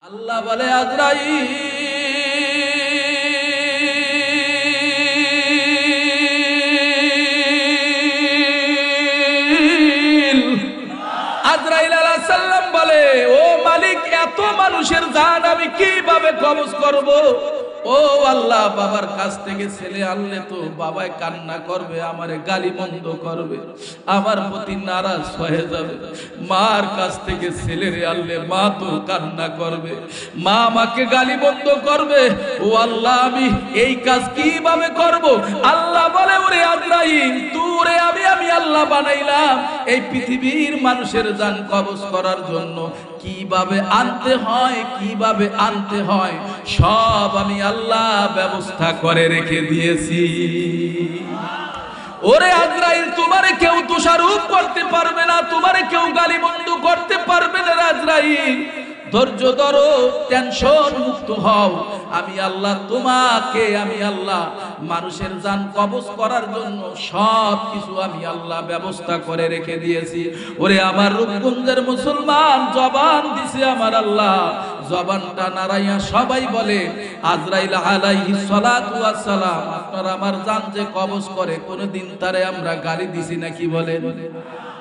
আল্লাহ বলে আজরাইল আলাইহিস সালাম বলে, ও মালিক, এত মানুষের জান আমি কিভাবে কবজ করব? ও আল্লাহ, বাবার কাছ থেকে ছেলে আনলে তো বাবায় কান্না করবে, আমারে গালিমন্দ করবে, আমার প্রতি নারাজ হয়ে যাবে। মার কাছ থেকে ছেলেরে আনলে মা তো কান্না করবে, মা আমাকে গালিমন্দ করবে। ও আল্লাহ, আমি এই কাজ কিভাবে করব? আল্লাহ বলে, ওরে আজরাইল, তুরে আমি আল্লাহ বানাইলাম এই পৃথিবীর মানুষের জান কবজ করার জন্য। কিভাবে আনতে হয় সব আমি আল্লাহ ব্যবস্থা করে রেখে দিয়েছি। ওরে আজরাইল, তোমারে কেউ দোষারোপ করতে পারবে না, তোমারে কেউ গালিমন্দ করতে পারবে না। আজরাইল, ধৈর্য ধরো, টেনশন মুক্ত হও। আমি আল্লাহ মানুষের জান কবজ করার জন্য সব কিছু আমি আল্লাহ ব্যবস্থা করে রেখে দিয়েছি। ওরে আমার রূপগঞ্জের মুসলমান, জবান দিছে আমার আল্লাহ, জবানটা নাড়াইয়া সবাই বলে, আজরাইল আলাইহিস সালাতু ওয়াস সালাম আপনার আমার জান যে কবজ করে, কোনদিন তারে আমরা গালি দিছি নাকি? বলেন,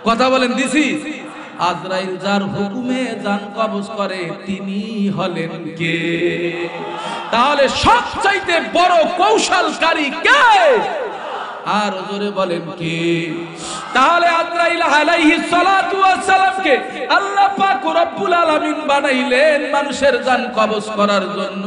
কথা বলেন, দিছি? আজরাইল যার হুকুমে জান কবজ করে তিনি হলেন কে? তাহলে সবচাইতে বড় কৌশলকারী কে? আর জোরে বলেন কে? তাহলে আজরাইল আলাইহিস সালাতু ওয়াস সালামকে আল্লাহ পাক রব্বুল আলামিন বানাইলেন মানুষের জান কবজ করার জন্য।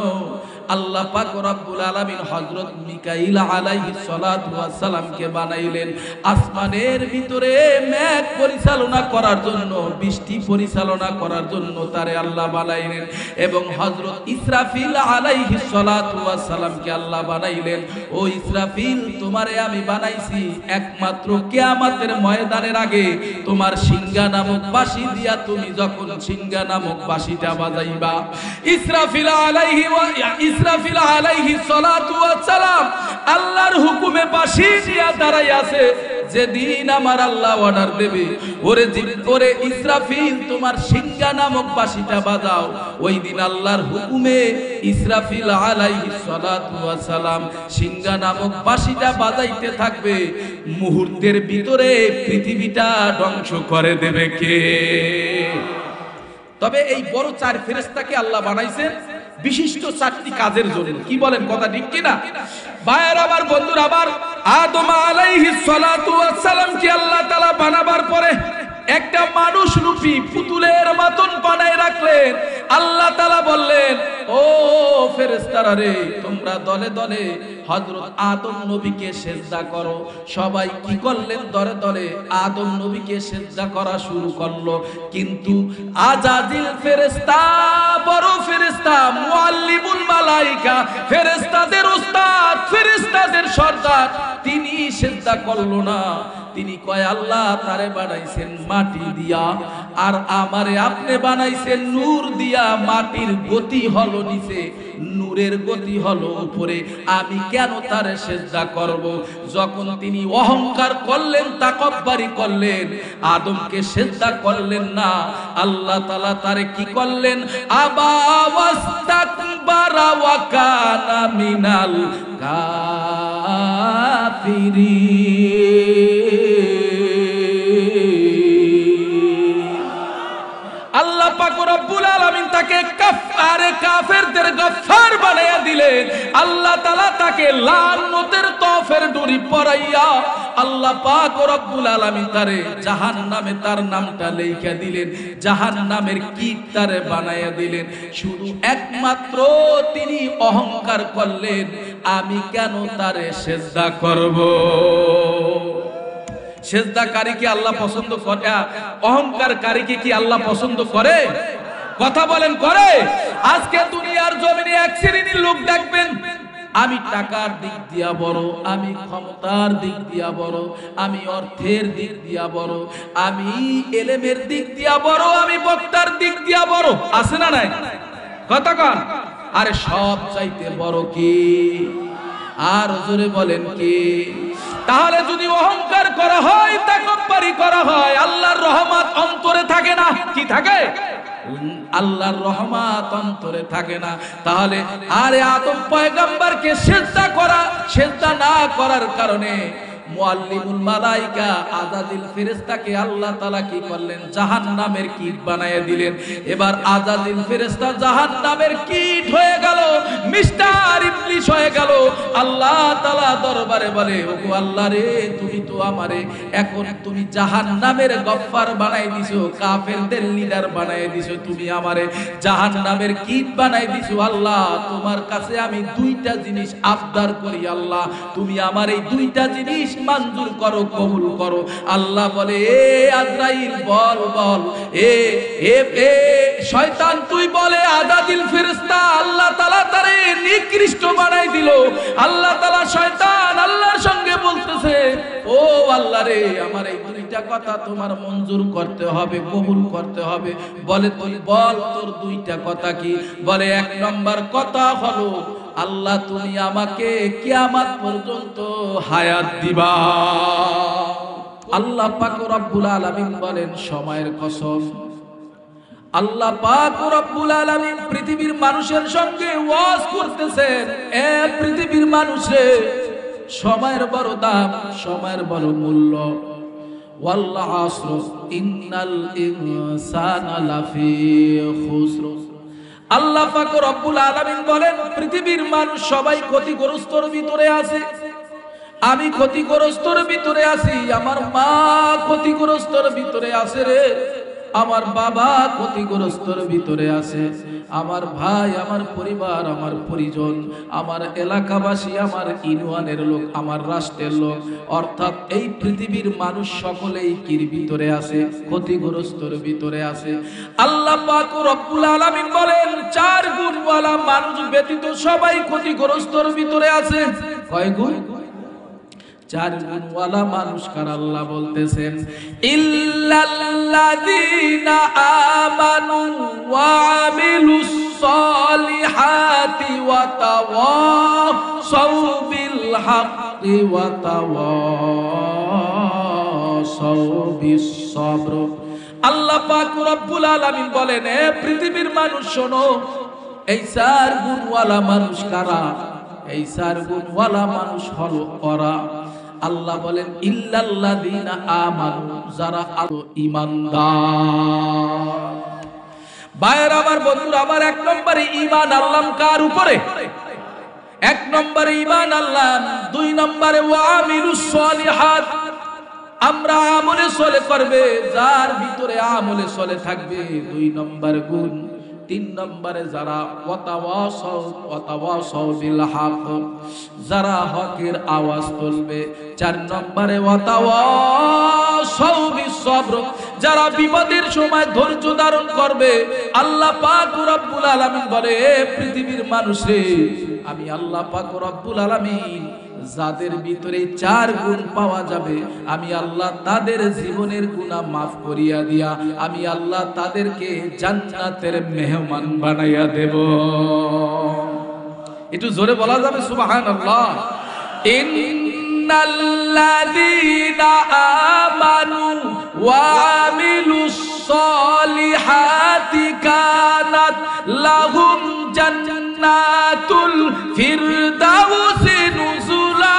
আল্লাহ পাক রব্বুল আলামিন হযরত মিকাইল আলাইহিস সালাতু ওয়াস সালামকে বানাইলেন আসমানের ভিতরে মেঘ পরিচালনা করার জন্য, বৃষ্টি পরিচালনা করার জন্য তারে আল্লাহ বানাইলেন। এবং হযরত ইসরাফিল আলাইহিস সালাতু ওয়াস সালামকে আল্লাহ বানাইলেন, ও ইসরাফিল, তোমারে আমি বানাইছি একমাত্র কিয়ামতের ময়দানের আগে তোমার সিংহা নামক বাঁশি দিয়া তুমি যখন সিংহা নামক বাঁশিটা বাজাইবা, ইসরাফিল আলাইহিস সালাতু ওয়াস সালাম আল্লাহর হুকুমে বাঁশি দিয়া দাঁড়াই আছে। যেদিন আমার আল্লাহ অর্ডার দেবে, ওরে ইসরাফিল তোমার সিংহা নামক বাঁশিটা বাজাও, ওই দিন আল্লাহর হুকুমে ইসরাফিল আলাইহিস সালাতু ওয়াস সালাম সিংহা নামক বাঁশিটা বাজাইতে থাকবে। মুহূর্তের ভিতরে পৃথিবীটা ধ্বংস করে দেবে কে? তবে এই বড় চার ফেরেশতাকে আল্লাহ বানাইছেন বিশিষ্ট চারটি কাজের জন্য। কি বলেন, কথা ঠিক কিনা? ভাইয়ের আমার, বন্ধুরা আমার, আদম আলাইহিস সালাতু ওয়াস সালাম কি আল্লাহ তাআলা বানাবার পরে একটা মানুষ রূপী পুতুলের মতন বানায় রাখলেন। আল্লাহ তাআলা বললেন, ও ফেরেশতারা রে, তোমরা দলে দলে হযরত আদম নবীকে সিজদা করো। সবাই কি করলেন? দলে দলে আদম নবীকে সিজদা করা শুরু করলো। কিন্তু আজাজিল ফেরেশতা, বড় ফেরেশতা, মুআল্লিমুল মালায়েকা, ফেরেশতাদের উস্তাদ, ফেরেশতাদের সর্দার, তিনি সিজদা করলো না। তিনি কয়, আল্লাহ তারে বানাইছেন মাটি দিয়া, আর আমারে আপনি বানাইছেন নূর দিয়া। মাটির গতি হলো নিচে, নূরের গতি হলো উপরে, আমি কেন তারে সিজদা করব? যখন তিনি অহংকার করলেন, তাকব্বুরি করলেন, আদমকে সিজদা করলেন না, আল্লাহ তাআলা তারে কি করলেন? আবা ওয়াস্তাকবারা ওয়া কানা মিনাল কাফিরিন। আল্লাহ পাক রব্বুল আলামিন তাকে কাফেরদের গফফার বানায়া দিলেন। আল্লাহ তাআলা তাকে লানতের তফের ডুরি পরাইয়া আল্লাহ পাক রব্বুল আলামিন তারে জাহান্নামে তার নামটা লেখা দিলেন, জাহান্নামের কীট তারে বানায়া দিলেন। শুধু একমাত্র তিনি অহংকার করলেন, আমি কেন তারে সিজদা করব? সিজদাকারীকে আল্লাহ পছন্দ করে? অহংকারকারীকে কি আল্লাহ পছন্দ করে? কথা বলেন, করে? আজকে দুনিয়ার জমিনে এক শ্রেণীর লোক দেখবেন, আমি টাকার দিক দিয়া বড়, আমি ক্ষমতার দিক দিয়া বড়, আমি অর্থের দিক দিয়া বড়, আমি এলেমের দিক দিয়া বড়, আমি বক্তার দিক দিয়া বড়। আছে না নাই? কথা কন। আরে সব চাইতে বড় কি? আর জোরে বলেন কি? তাহলে যদি অহংকার করা হয়, তাকব্বুরি করা হয়, আল্লাহর রহমত অন্তরে থাকে না? কি থাকে? আল্লাহর রহমত অন্তরে থাকে না। তাহলে আরে আদম পয়গম্বরকে সিজদা না করার কারণে মুআল্লিমুল মালাইকা আযাজিল ফেরেশতাকে আল্লাহ তাআলা কি করলেন? জাহান্নামের কীট বানায় দিলেন। এবার আযাজিল ফেরেশতা জাহান্নামের কীট হয়ে গেল, মিস্টার ইবলিস হয়ে গেল। আল্লাহ তাআলা দরবারে বলে, ওগো আল্লাহ রে, তুমি তো আমারে এখন তুমি জাহান্নামের গফফার বানাই দিছো, কাফেরদের লিডার বানাই দিছো, তুমি আমারে জাহান্নামের কীট বানাই দিছো। আল্লাহ তোমার কাছে আমি দুইটা জিনিস আবদার করি, আল্লাহ তুমি আমার এই দুইটা জিনিস মঞ্জুর করো, কবুল করো। আল্লাহ বলে, এ আজরাইল বল বল, এ শয়তান তুই বলে। আযাজিল ফেরেশতা আল্লাহ তাআলা তারে নিকৃষ্ট বানাই দিল। আল্লাহ তাআলা শয়তান আল্লাহর সঙ্গে বলতেছে, ও আল্লাহ রে, আমার এই দুইটা কথা তোমার মঞ্জুর করতে হবে, কবুল করতে হবে। বলে তুই বল তোর দুইটা কথা কি? বলে এক নম্বর কথা হলো, আল্লাহ তুমি আমাকে কিয়ামত পর্যন্ত হায়াত দিবা। আল্লাহ পাক রব্বুল আলামিন বলেন, সময়ের কসম, আল্লাহ পাক রব্বুল আলামিন পৃথিবীর মানুষের সঙ্গে ওয়াজ করতেছেন, এ পৃথিবীর মানুষে, সময়ের বড় দাম, সময়ের বড় মূল্য। ওয়াল আসর ইন্নাল ইনসানা লাফি খুসর। আল্লাহ পাক রব্বুল আলামিন বলেন, পৃথিবীর মানুষ সবাই ক্ষতিগ্রস্তর ভিতরে আছে। আমি ক্ষতিগ্রস্তর ভিতরে আছি, আমার মা ক্ষতিগ্রস্তর ভিতরে আছে রে, আমার বাবা ক্ষতিগ্রস্তর ভিতরে আছে, আমার ভাই, আমার পরিবার, আমার পরিজন, আমার এলাকাবাসী, আমার ইউনিয়নের লোক, আমার রাষ্ট্রের লোক, অর্থাৎ এই পৃথিবীর মানুষ সকলেই কির ভিতরে আছে? ক্ষতিগ্রস্তর ভিতরে আছে। আল্লাহ পাক রব্বুল আলামিন বলেন, চার গুণওয়ালা মানুষ ব্যতীত সবাই ক্ষতিগ্রস্তর ভিতরে আছে। কয় গুণ? চার গুণওয়ালা মানুষ কার? আল্লাহ বলতেছেন, ইল্লাল্লাযীনা আমানু ওয়া আমিলুস সালিহাতি ওয়া তাওয়াসাউ বিল হাক্কি ওয়া তাওয়াসাউ বিস সবর। আল্লাহ পাক রব্বুল আলামিন বলেন, হে পৃথিবীর মানুষ শোনো, এই চার গুণওয়ালা মানুষ কারা? এই চার গুণওয়ালা মানুষ হলো ওরা। আল্লাহ বলেন, ইল্লাল্লাযীনা আমানু, যারা ঈমানদার। ভাইয়ের আমার, বন্ধুরা আমার, এক নম্বরে ঈমান আনলাম কার উপরে? এক নম্বরে ঈমান আনলাম। দুই নম্বরে ওয়া আমিলুস সালিহাত, আমরা আমলে সলে করবে, যার ভিতরে আমলে সলে থাকবে, দুই নম্বর গুণ। তিন নম্বরে যারা ওয়াতাওয়াসাউ বিল হক, যারা হকের আওয়াজ তুলবে। চার নম্বরে ওয়াতাওয়াসাউ বিস সবর, যারা বিপদের সময় ধৈর্য ধারণ করবে। আল্লাহ পাক রব্বুল আলামিন বলে, পৃথিবীর মানুষে, আমি আল্লাহ পাক রব্বুল আলামিন যাদের ভিতরে চার গুণ পাওয়া যাবে, আমি আল্লাহ তাদের জীবনের গুনাহ মাফ করিয়া দিয়া আমি আল্লাহ তাদেরকে জান্নাতের মেহমান বানাইয়া দেব। একটু জোরে বলা যাবে সুবহানাল্লাহ। ইন্নাল্লাযীনা আমানু ওয়া আমিলুস সালিহাতি কানাত লাহুম জান্নাতুল ফিরদাউসি নুজুলা।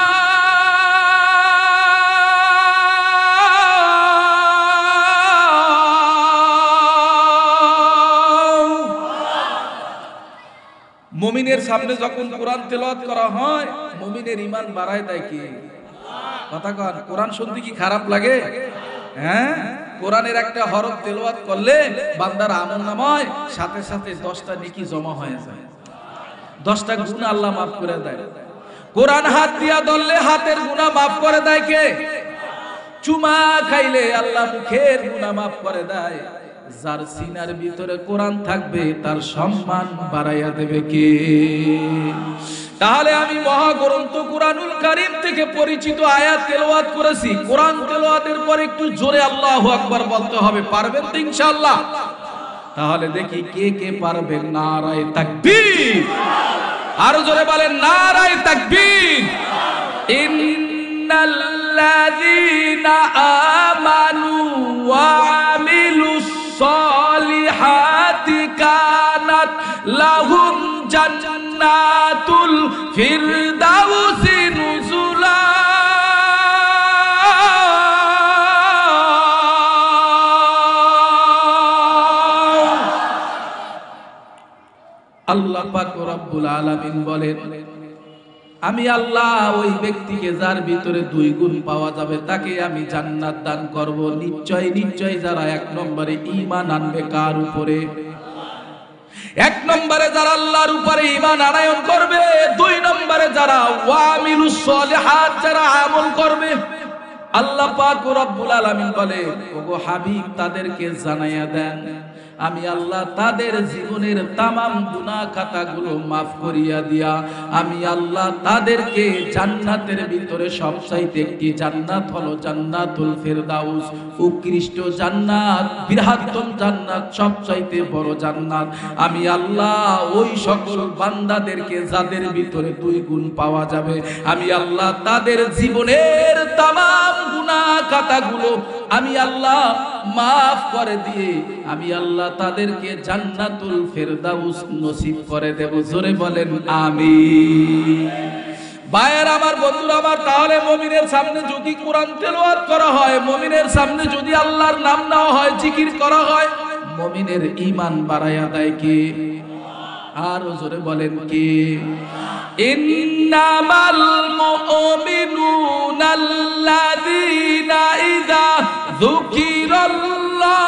মুমিনের সামনে যখন কোরআন তেলাওয়াত করা হয়, মুমিনের ঈমান বাড়ায় দেয় কি? কথা কন, কোরআন শুনতে কি খারাপ লাগে? হ্যাঁ, কোরআনের একটা হরফ তেলাওয়াত করলে বান্দার আমলনামায় সাথে সাথে 10টা নেকি জমা হয়ে যায়, 10টা গুনাহ আল্লাহ মাফ করে দেয়। কোরআন হাত দিয়া ধরলে হাতের গুনাহ মাফ করে দেয় কে? চুমা খাইলে আল্লাহ মুখের গুনাহ মাফ করে দেয়। যার সিনার ভিতরে কোরআন থাকবে তার সম্মান বাড়াইয়া দেবে কে? তাহলে আমি মহাগ্রন্থ কুরআনুল কারীম থেকে পরিচিত আয়াত তেলাওয়াত করেছি। কোরআন তেলাওয়াতের পর একটু জোরে আল্লাহু আকবার বলতে হবে। পারবেন তো ইনশাআল্লাহ? তাহলে দেখি কে কে পারবেন। নারায়ে তাকবীর, আরো জোরে বলেন নারায়ে তাকবীর। ইন্নাল্লাযীনা আমানু ওয়া আমিলুস সালিহাতি কানাত লাহুম জান্নাতুল ফিরদাউসি নুজুলা। আল্লাহ পাক রব্বুল আলামিন বলেন, আমি আল্লাহ ওই ব্যক্তিকে যার ভিতরে 2 গুণ পাওয়া যাবে তাকে আমি জান্নাত দান করব। নিশ্চয় নিশ্চয় যারা 1 নম্বরে ঈমান আনবে কার উপরে? 1 নম্বরে যারা আল্লাহর উপরে ঈমান আনয়ন করবে, 2 নম্বরে যারা ওয়ামিলুস সলিহাত যারা আমল করবে। আল্লাহ পাক রব্বুল আলামিন বলে, ওগো হাবিব তাদেরকে জানাইয়া দেন আমি আল্লাহ তাদের জীবনের তামাম গুনাহ খাতাগুলো মাফ করিয়া দিয়া আমি আল্লাহ তাদেরকে জান্নাতের ভিতরে সবচাইতে একটি জান্নাত হলো জান্নাতুল ফিরদাউস, উৎকৃষ্ট জান্নাত, বৃহত্তম জান্নাত, সবচাইতে বড় জান্নাত আমি আল্লাহ ওই সকল বান্দাদেরকে যাদের ভিতরে 2 গুণ পাওয়া যাবে আমি আল্লাহ তাদের জীবনের তামাম গুনাহ খাতাগুলো আমি আল্লাহ মাফ করে দিয়ে আমি আল্লাহ তাদেরকে জান্নাতুল ফিরদাউস নসিব করে দেব। জোরে বলেন আমিন। ভাইয়ের আমার, বন্ধুরা আমার, তাহলে মুমিনের সামনে যদি কোরআন তেলাওয়াত করা হয়, মুমিনের সামনে যদি আল্লাহর নাম নেওয়া হয়, জিকির করা হয়, মুমিনের ঈমান বাড়ায়া দেয় কে? আর জোরে বলেন কে? ইন্নামাল মুমিনুনাল্লাযীনা ইযা যুকিরাল্লাহ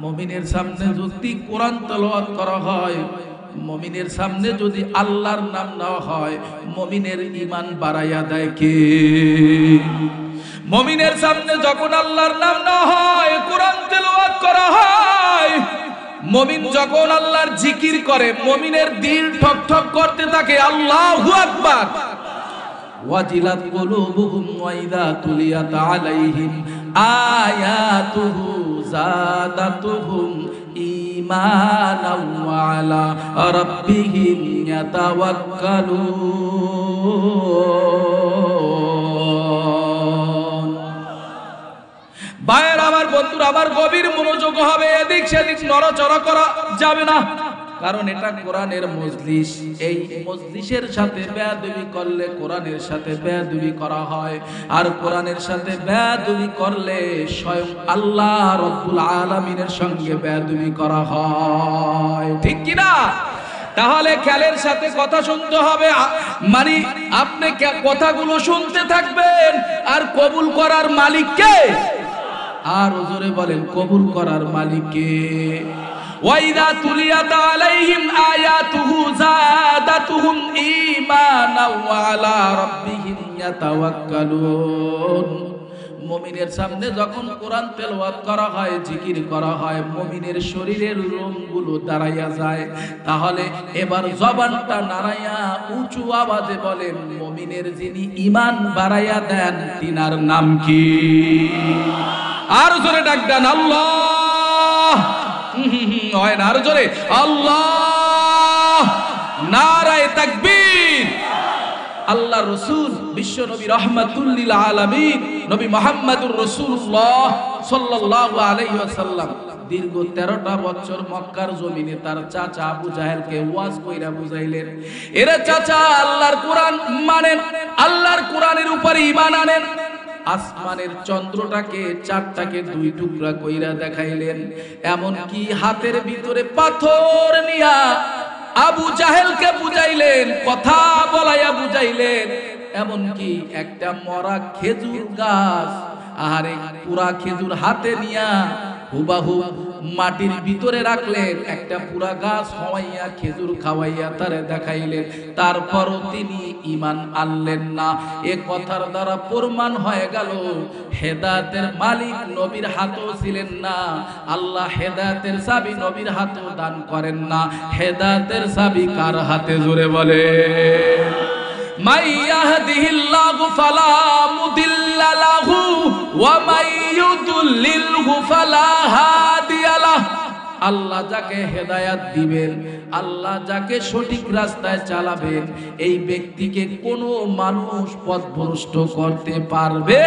মুমিনের সামনে যদি কোরআন তেলাওয়াত করা হয়, মুমিনের সামনে যদি আল্লাহর নাম নেওয়া হয়, মুমিনের ঈমান বাড়ায়া দেয় কে? মুমিনের সামনে যখন আল্লাহর নাম নেওয়া হয়, কোরআন তেলাওয়াত করা হয়, মুমিন যখন আল্লাহর জিকির করে, মুমিনের দিল ঠক ঠক করতে থাকে, আল্লাহু আকবার। ওয়াজিলাত কুলুবুহুম ওয়া ইযা তুলিয়াত আলাইহিম আয়াতুহু যাদাতুহুম ঈমানাও ওয়া আলা রাব্বিহিম ইয়াতাওয়াক্কালুন। ভাইয়ের আমার, বন্ধুরা আমার, গভীর মনোযোগ হবে, এদিক সেদিক নড়াচড়া করা যাবে না, কারণ এটা কোরআনের মজলিস। এই মজলিসের সাথে বেয়াদবি করলে কোরআনের সাথে বেয়াদবি করা হয়, আর কোরআনের সাথে বেয়াদবি করলে স্বয়ং আল্লাহ রব্বুল আলামিনের সঙ্গে বেয়াদবি করা হয়, ঠিক কি না? তাহলে খেলের সাথে কথা শুনতে হবে, মানে আপনি কথাগুলো শুনতে থাকবেন, আর কবুল করার মালিক কে? আর জোরে বলেন, কবুল করার মালিক কে? ওয়াইদা তুলিয়াত আলাইহিম আয়াতুহু যাদাতুহুম ঈমানাও ওয়া আলা রাব্বিহিম ইয়াতাওয়াক্কালুন। মুমিনের সামনে যখন কোরআন তেলাওয়াত করা হয়, জিকির করা হয়, মুমিনের শরীরের লোমগুলো দাঁড়াইয়া যায়। তাহলে এবার জবানটা নাড়াইয়া উঁচু আওয়াজে বলেন, মুমিনের যিনি ঈমান বাড়াইয়া দেন তিনার নাম কি? আর জোরে ডাক দেন আল্লাহ। হয় না? আরো জোরে আল্লাহ। নারায়ে তাকবীর। আল্লাহ রসুল বিশ্ব নবী রাহমাতুল লিল আলামিন নবী মুহাম্মদুর রাসূলুল্লাহ সাল্লাল্লাহু আলাইহি ওয়াসাল্লাম দীর্ঘ 13টা বছর মক্কার জমিনে তার চাচা আবু জাহেলকে ওয়াজ কইরা বুঝাইলেন, এরে চাচা আল্লাহর কোরআন মানেন, আল্লাহর কোরআনের উপরে ঈমান আনেন। আসমানের চন্দ্রটাকে 4টাকে 2 টুকরা কইরা দেখাইলেন, এমন কি হাতের ভিতরে পাথর নিয়া আবু জাহেলকে বুঝাইলেন, কথা বলাইয়া বুঝাইলেন। এমন কি একটা মরা খেজুর গাছ, আহারে পুরা খেজুর হাতে নিয়া হুবাহু মাটির ভিতরে রাখলেন, একটা পুরা গাছ হওয়াইয়া খেজুর খাওয়াইয়া তারে দেখাইলেন। তারপরও তিনি ঈমান আনলেন না। এ কথার দ্বারা প্রমাণ হয়ে গেল হেদায়েতের মালিক নবীর হাতেও ছিলেন না। আল্লাহ হেদায়েতের চাবি নবীর হাতেও দান করেন না। হেদায়েতের চাবি কার হাতে? জোরে বলে মাই ইয়াহদিহিল্লাহু ফালা মুদিল্লা লাহু ওয়া মাই ইউদ্লিলহু ফালা হাদিয়া লাহু। আল্লাহ যাকে হেদায়াত দিবেন, আল্লাহ যাকে সঠিক রাস্তায় চালাবেন, এই ব্যক্তিকে কোনো মানুষ পথভ্রষ্ট করতে পারবে?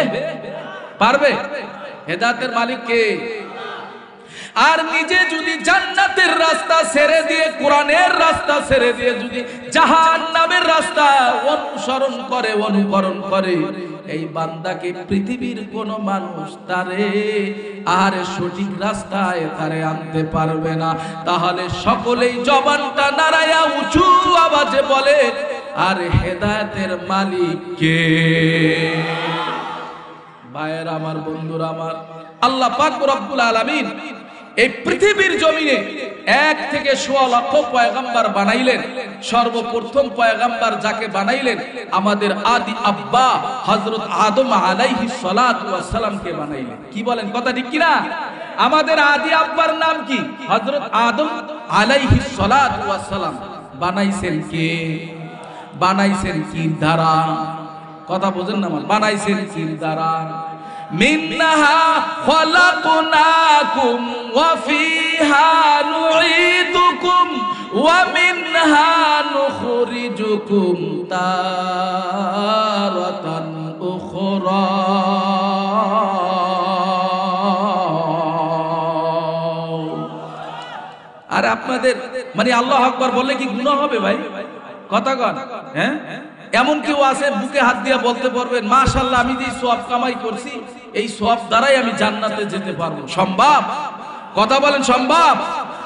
হেদায়েতের মালিক কে? আর নিজে যদি জান্নাতের রাস্তা ছেড়ে দিয়ে, কোরআনের রাস্তা ছেড়ে দিয়ে যদি জাহান্নামের রাস্তা অনুকরণ করে, এই বান্দাকে পৃথিবীর কোন মানুষ তারে আর সঠিক রাস্তায় তারে আনতে পারবে না। তাহলে সকলেই জবানটা নাড়ায়া উঁচু আওয়াজে বলে, আর হেদায়েতের মালিক কে? ভাইয়েরা আমার, বন্ধুরা আমার, আল্লাহ পাক রব্বুল আলামিন এই পৃথিবীর জমিনে 1 থেকে 1.5 লক্ষ পয়গম্বর বানাইলেন। সর্বপ্রথম পয়গম্বর যাকে বানাইলেন, আমাদের আদি আব্বা হযরত আদম আলাইহিস সালাতু ওয়াস সালামকে বানাইলেন। কি বলেন, কথা ঠিক কি না? আমাদের আদি আব্বার নাম কি? হযরত আদম আলাইহিস সালাতু ওয়াস সালাম। বানাইছেন কে? বানাইছেন কি দ্বারা? কথা বুঝেন না? বানাইছেন কি দ্বারা? মিনহা খালাকনাকুম ওয়া ফিহা নুঈদুকুম ওয়া মিনহা নুখরিজুকুম তারাতান উখরা। আর আপনাদের মানে আল্লাহু আকবার বললে কি গুনাহ হবে ভাই? কথা কন, হ্যাঁ? এমন কেউ আছে বুকে হাত দিয়ে বলতে পারবেন, মাশাআল্লাহ আমি যে সওয়াব কামাই করছি, এই সওয়াব দ্বারাই আমি জান্নাতে যেতে পারবো? সম্ভব? কথা বলেন, সম্ভব?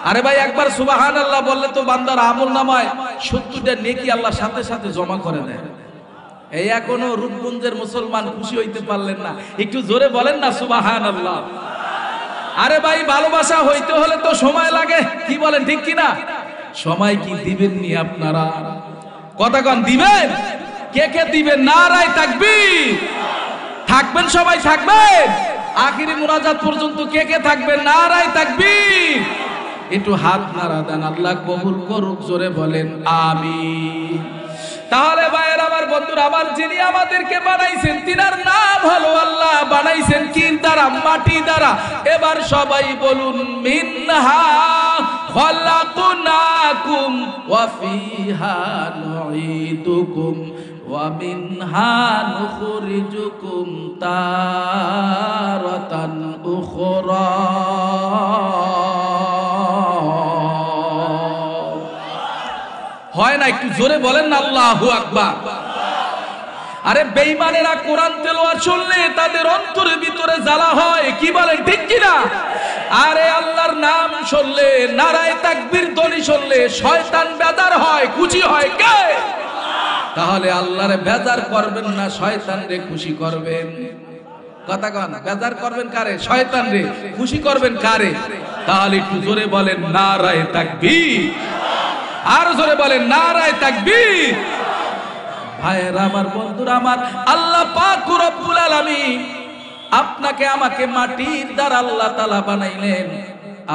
আরে ভাই, একবার সুবহানাল্লাহ বললে তো বান্দার আমলনামায় 70টা নেকি আল্লাহ সাথে সাথে জমা করে দেয়। এই এখনো রূপগঞ্জের মুসলমান খুশি হইতে পারলেন না? একটু জোরে বলেন না সুবহানাল্লাহ। আরে ভাই, ভালোবাসা হইতে হলে তো সময় লাগে। কি বলেন, ঠিক কি না? সময় কি দিবেন নি আপনারা? কথা কন, দিবেন? কে কে দিবেন? নারায়ে তাকবীর। থাকবেন, সবাই থাকবেন আখিরি মুনাজাত পর্যন্ত। কে কে থাকবেন? নারায়ে তাকবীর। একটু হাত নাড়া দেন, আল্লাহ কবুল করুক। জোরে বলেন আমিন। তাহলে ভাইয়ের আমার, বন্ধুরা আমার, যিনি আমাদেরকে বানাইছেন তিনার নাম হলো আল্লাহ। বানাইছেন কি দ্বারা? মাটি দ্বারা। এবার সবাই বলুন, মিনহা খালাকনাকুম ওয়া ফিহা নুঈদুকুম ওয়া মিনহা নুখরিজুকুম তারাতান উখরা। হয় না? একটু জোরে বলেন না আল্লাহু আকবার। আরে বেঈমানেরা কোরআন তেলাওয়াত শুনলে তাদের অন্তরের ভিতরে জ্বালা হয়। কি বলেন, ঠিক কি না? আরে আল্লাহর নাম শুনলে, নারায়ে তাকবীর ধ্বনি শুনলে শয়তান বেজার হয়, খুশি হয় কে? তাহলে আল্লাহরে বেজার করবেন না, শয়তানরে খুশি করবেন। কথা কন, বেজার করবেন কারে? শয়তানরে। খুশি করবেন কারে? তাহলে একটু জোরে বলেন নারায়ে তাকবীর। আর জোরে বলেন নারায়ে তাকবীর। ভাইয়েরা আমার, বন্ধুরা আমার, আল্লাহ পাক রব্বুল আলামিন আপনাকে আমাকে মাটির দ্বারা আল্লাহ তাআলা বানাইলেন।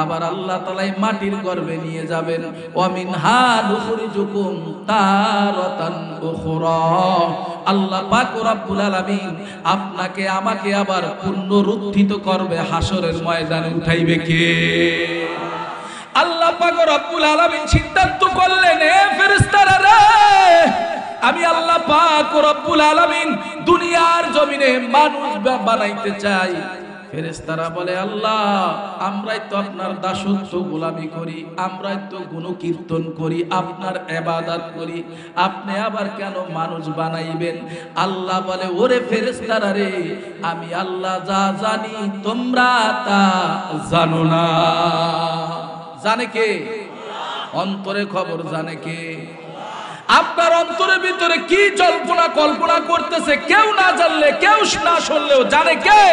আবার আল্লাহ তাআলা মাটির গর্ভে নিয়ে যাবেন। ওয়া মিনহা নুখরিজুকুম তারাতান উখরা। আল্লাহ পাক রব্বুল আলামিন আপনাকে আমাকে আবার পুনরুত্থিত করবে, হাসরের ময়দানে উঠাইবে কে? আল্লাহ পাক রব্বুল আলামিন সিদ্ধান্ত করলেন, এ ফেরেশতারা রে, আমি আল্লাহ পাক রব্বুল আলামিন দুনিয়ার জমিনে মানুষ বানাইতে চাই। ফেরেশতারা বলে, আল্লাহ আমরাই তো আপনার দাসত্ব গোলামি করি, আমরাই তো গুণকীর্তন করি, আপনার ইবাদত করি, আপনি আবার কেন মানুষ বানাইবেন? আল্লাহ বলে, ওরে ফেরেশতারা রে, আমি আল্লাহ যা জানি তোমরা তা জানো না। জানে কে? অন্তরে খবর জানে কে? আপনার অন্তরের ভিতরে কি জল্পনা কল্পনা করতেছে কেউ না জানলে, কেউ না শুনলেও জানে কে?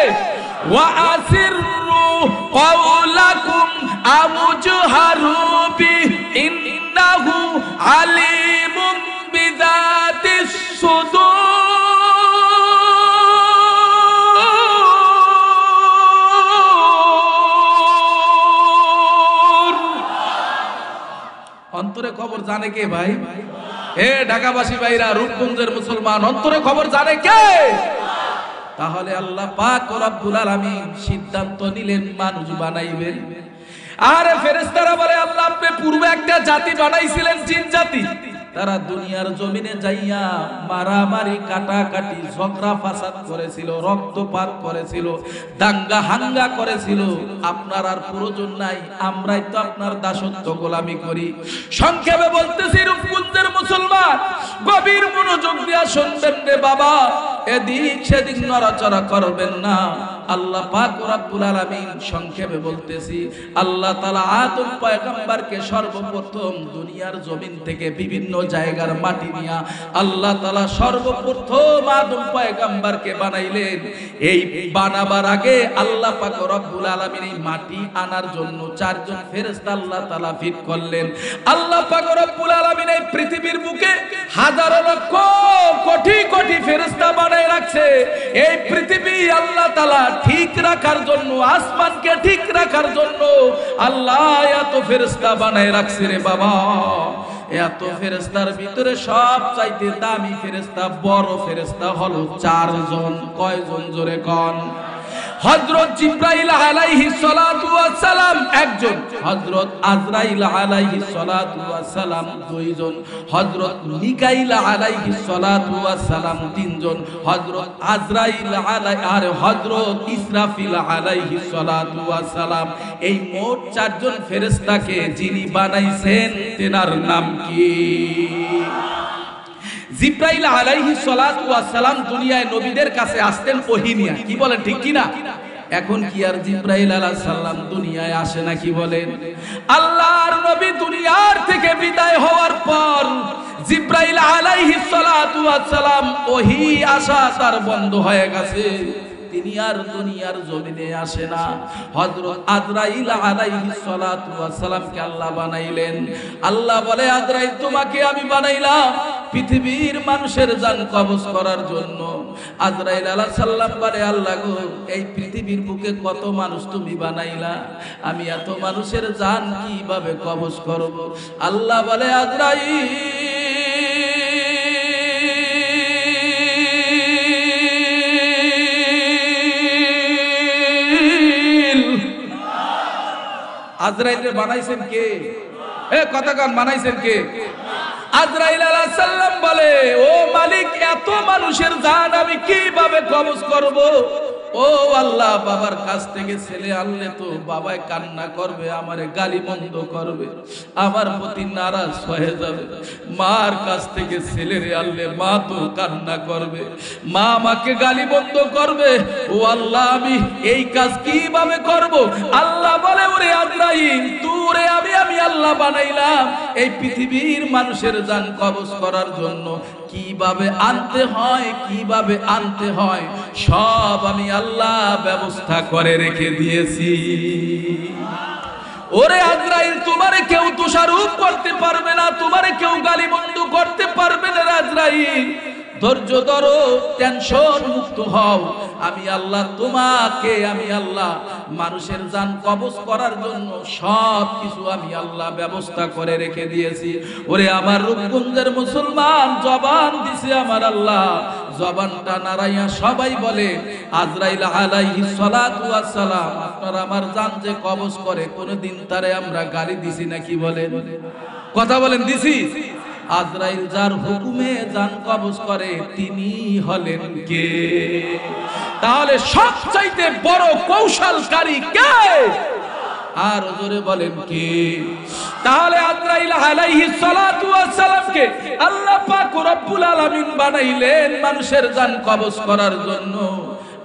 ওয়া আসিররু কাওলাকুম আমুজহারু বি ইন্নাহু আলিমুম বিযাতিস সুদূর। অন্তরে খবর জানে কে ভাই? এ ঢাকাবাসী ভাইরা, রূপগঞ্জের মুসলমান, অন্তরে খবর জানে কে? তাহলে আল্লাহ পাক রব্বুল আলামিন সিদ্ধান্ত নিলেন মানুষ বানাইবেন। আরে ফেরেশতারা বলে আল্লাহ আপনি পূর্বে একটা জাতি বানাইছিলেন জিন জাতি, তারা দুনিয়ার জমিনে যাইয়া মারামারি কাটাকাটি ঝগড়া ফাসাদ করেছিল, রক্তপাত করেছিল, দাঙ্গা হাঙ্গা করেছিল। আপনার আর প্রয়োজন নাই, আমরাই তো আপনার দাসত্ব গোলামি করি। সংক্ষেপে বলতেছি রূপকুঞ্জের মুসলমান, গভীর মনোযোগ দিয়া শুনবেন রে বাবা, এদিক সেদিক নড়াচড়া করবেন না। আল্লাহ পাক রব্বুল আলামিন সংক্ষেপে বলতেছি, আল্লাহ তাআলা আদম পয়গম্বরকে সর্বপ্রথম দুনিয়ার জমিন থেকে বিভিন্ন জায়গার মাটি নিয়া আল্লাহ তাআলা সর্বপ্রথম আদম পয়গম্বরকে বানাইলেন। এই বানাবার আগে আল্লাহ পাক রব্বুল আলামিন এই মাটি আনার জন্য চারজন ফেরেশতা আল্লাহ তাআলা ফিট করলেন। আল্লাহ পাক রব্বুল আলামিন এই পৃথিবীর বুকে হাজারো লক্ষ কোটি কোটি ফেরেশতা বানায় রাখছে। এই পৃথিবী আল্লাহ তাআলা ঠিক রাখার জন্য, আসমানকে ঠিক রাখার জন্য আল্লাহ এত ফেরেশতা বানায় রাখছে রে বাবা। এত ফেরেশতার ভিতরে সবচাইতে দামি ফেরেশতা, বড় ফেরেশতা হলো চারজন। কয়জন জোরে কোন? হযরত জিবরাইল আলাইহিস সালাতু ওয়াস সালাম একজন, হযরত আজরাইল আলাইহিস সালাতু ওয়াস সালাম দুইজন, হযরত মিকাইল আলাইহিস সালাতু ওয়াস সালাম তিনজন, হযরত আজরাইল আর হযরত ইসরাফিল আলাইহিস সালাতু ওয়াস সালাম। এই মোট চারজন ফেরেশতাকে যিনি বানাইছেন তেনার নাম কি? জিবরাইল আলাইহিস সালাতু ওয়াস সালাম দুনিয়ায় নবীদের কাছে আসতেন ওহী নিয়ে। কি বলেন ঠিক কি না? এখন কি আর জিবরাইল আলাইহিস সালাম দুনিয়ায় আসে না? কি বলেন? আল্লাহর নবী দুনিয়ার থেকে বিদায় হওয়ার পর জিবরাইল আলাইহিস সালাতু ওয়াস সালাম ওহী আসা তার বন্ধ হয়ে গেছে, তিনি আর দুনিয়ার জমিনে আসে না। হযরত আজরাইল আলাইহিস সালাতু ওয়াস সালামকে আল্লাহ বানাইলেন। আল্লাহ বলে, আজরাইল তোমাকে আমি বানাইলাম পৃথিবীর মানুষের জান কবজ করার জন্য। আজরাইল আলাইহিস সালাম বলে, আল্লাহ গো, এই পৃথিবীর বুকে কত মানুষ তুমি বানাইলা, আমি এত মানুষের জান কিভাবে কবজ করব? আল্লাহ বলে, আজরাইল আজরাইলকে বানাইছেন কে? কথা কান, বানাইছেন কে? আজরাইল আলাইহিস সালাম বলে, ও মালিক, এত মানুষের জান আমি কিভাবে কবজ করব? ও আল্লাহ, বাবার কাছ থেকে ছেলে আনলে তো বাবায় কান্না করবে, আমারে গালি মন্দ করবে, আমার প্রতি নারাজ হয়ে যাবে। মার কাছ থেকে ছেলেরে আনলে মা তো কান্না করবে, মা আমাকে গালি মন্দ করবে। ও আল্লাহ, আমি এই কাজ কিভাবে করব? আল্লাহ বলে, ওরে আজরাইল, তুরে আমি আল্লাহ বানাইলাম এই পৃথিবীর মানুষের জান কবজ করার জন্য। কিভাবে আনতে হয়, কিভাবে আনতে হয়, সব আমি আল্লাহ ব্যবস্থা করে রেখে দিয়েছি। ওরে আজরাইল, তোমারে কেউ দোষারোপ করতে পারবে না, তোমারে কেউ গালিমন্দ করতে পারবে না। আজরাইল, ধৈর্য ধরো, টেনশন মুক্ত হও। আমি আল্লাহ তোমাকে, আমি আল্লাহ মানুষের জান কবজ করার জন্য সব কিছু আমি আল্লাহ ব্যবস্থা করে রেখে দিয়েছি। ওরে আমার রূপগঞ্জের মুসলমান, জবান দিছে আমার আল্লাহ, জবানটা নাড়াইয়া সবাই বলে, আজরাইল আলাইহিস সালাতু ওয়াস সালাম আপনারা আমার জান যে কবজ করে, কোনদিন তারে আমরা গালি দিছি নাকি? বলেন, কথা বলেন, দিছি? আজরাইল যার হুকুমে জান কবজ করে তিনি হলেন কে? তাহলে সবচাইতে বড় কৌশলকারী কে? আর জোরে বলেন কে? তাহলে আজরাইল আলাইহিস সালাতু ওয়াস সালামকে আল্লাহ পাক রব্বুল আলামিন বানাইলেন মানুষের জান কবজ করার জন্য।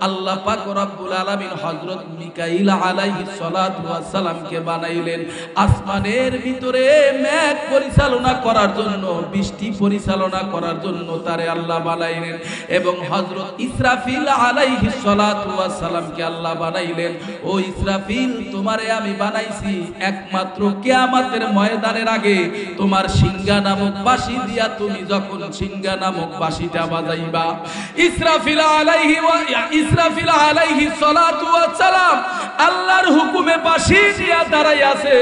আল্লাহ পাক রব্বুল আলামিন হযরত মিকাইল আলাইহিস সালাতু ওয়াস সালামকে বানাইলেন আসমানের ভিতরে মেঘ পরিচালনা করার জন্য, বৃষ্টি পরিচালনা করার জন্য তারে আল্লাহ বানাইলেন। এবং হযরত ইসরাফিল আলাইহিস সালাতু ওয়াস সালামকে আল্লাহ বানাইলেন, ও ইসরাফিল, তোমারে আমি বানাইছি একমাত্র কিয়ামতের ময়দানের আগে তোমার সিংহা নামক বাঁশি দিয়া তুমি যখন সিংহা নামক বাঁশিটা বাজাইবা, ইসরাফিল আলাইহিস সালাতু ওয়াস সালাম আল্লাহর হুকুমে বাঁশি দিয়া দাঁড়াই আছে।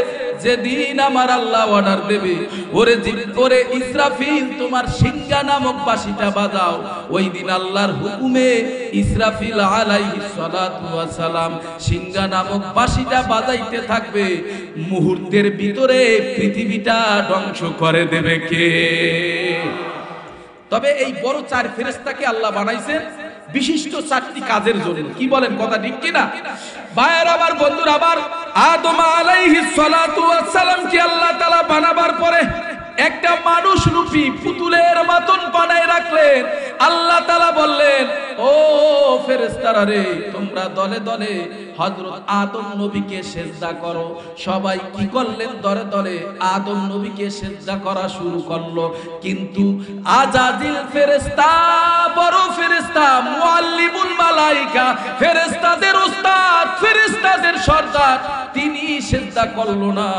যেদিন আমার আল্লাহ অর্ডার দেবে, ওরে ওরে ইসরাফিল তোমার সিংহা নামক বাঁশিটা বাজাও, ওই দিন আল্লাহর হুকুমে ইসরাফিল আলাইহিস সালাতু ওয়াস সালাম সিংহা নামক বাঁশিটা বাজাইতে থাকবে। মুহূর্তের ভিতরে পৃথিবীটা ধ্বংস করে দেবে কে? তবে এই বড় 4 ফেরেশতাকে আল্লাহ বানাইছেন বিশিষ্ট 4টি কাজের জন্য। কি বলেন, কথা ঠিক কিনা? ভাইয়ের আমার, বন্ধুরা আমার, আদম আলাইহিস সালাতু ওয়াস সালাম কি আল্লাহ তাআলা বানাবার পরে একটা মানুষ রূপী পুতুলের মতন বানায় রাখলেন। আল্লাহ তাআলা বললেন, ও ফেরেশতারা রে, তোমরা দলে দলে হযরত আদম নবীকে সিজদা করো। সবাই কি করলেন? দলে দলে আদম নবীকে সিজদা করা শুরু করলো। কিন্তু আজাজিল ফেরেশতা, বড় ফেরেশতা, মুআল্লিমুল মালায়েকা, ফেরেশতাদের উস্তাদ, ফেরেশতাদের সর্দার, তিনি সিজদা করলো না।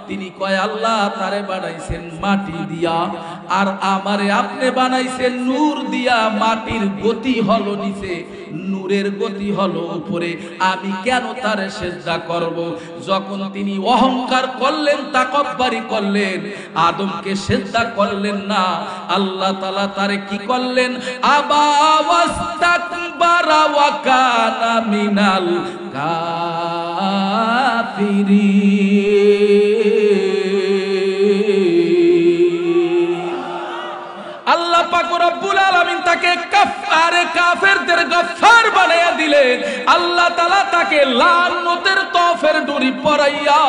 তিনি কয়, আল্লাহ তারে বানাইছেন মাটি দিয়া, আর আমারে আপনি বানাইছেন নূর দিয়া। মাটির গতি হলো নিচে, নূরের গতি হলো উপরে, আমি কেন তারে সিজদা করব? যখন তিনি অহংকার করলেন, তাকব্বুরি করলেন, আদমকে সিজদা করলেন না, আল্লাহ তাআলা তারে কি করলেন? আবা ওয়াস্তাকবারা ওয়া কানা মিনাল কাফিরিন। আল্লাহ পাক রব্বুল আলামিন তাকে কাফেরদের গফফার বানায়া দিলেন। আল্লাহ তাআলা তাকে লানতের তফের ডুরি পরাইয়া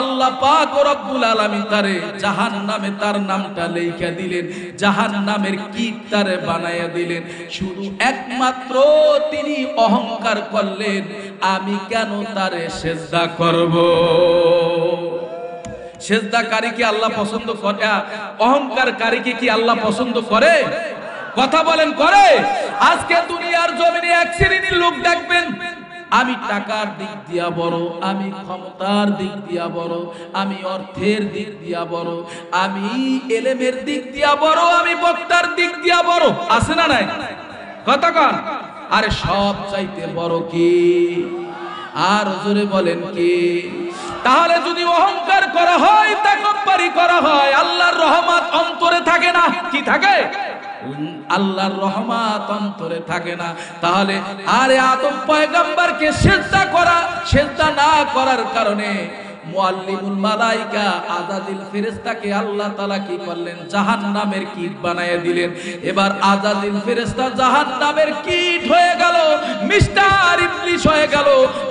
আল্লাহ পাক রব্বুল আলামিন তারে জাহান্নামে তার নামটা লেখা দিলেন, জাহান্নামের কীট তারে বানায়া দিলেন। শুধু একমাত্র তিনি অহংকার করলেন, আমি কেন তারে সিজদা করব? সিজদাকারীকে আল্লাহ পছন্দ করে? অহংকারকারীকে কি আল্লাহ পছন্দ করে? কথা বলেন, করে? আজকে দুনিয়ার জমিনে এক শ্রেণীর লোক দেখবেন, আমি টাকার দিক দিয়া বড়, আমি ক্ষমতার দিক দিয়া বড়, আমি অর্থের দিক দিয়া বড়, আমি এলেমের দিক দিয়া বড়, আমি বক্তার দিক দিয়া বড়। আছে না নাই? কথা কন। আরে সব চাইতে বড় কি? আর জোরে বলেন কি? তাহলে যদি অহংকার করা হয়, তাকব্বুরি করা হয়, আল্লাহর রহমত অন্তরে থাকে না। কি থাকে? আল্লাহর রহমত অন্তরে থাকে না। তাহলে আরে আদম পয়গম্বরকে সিজদা করা, সিজদা না করার কারণে মুআল্লিমুল মালায়েকা আজাজিল ফেরেশতাকে আল্লাহ তাআলা কি করলেন? জাহান্নামের কীট বানায়া দিলেন। এবার আজাজিল ফেরেশতা জাহান্নামের কীট হয়ে গেল, মিস্টার ইবলিস হয়ে গেল।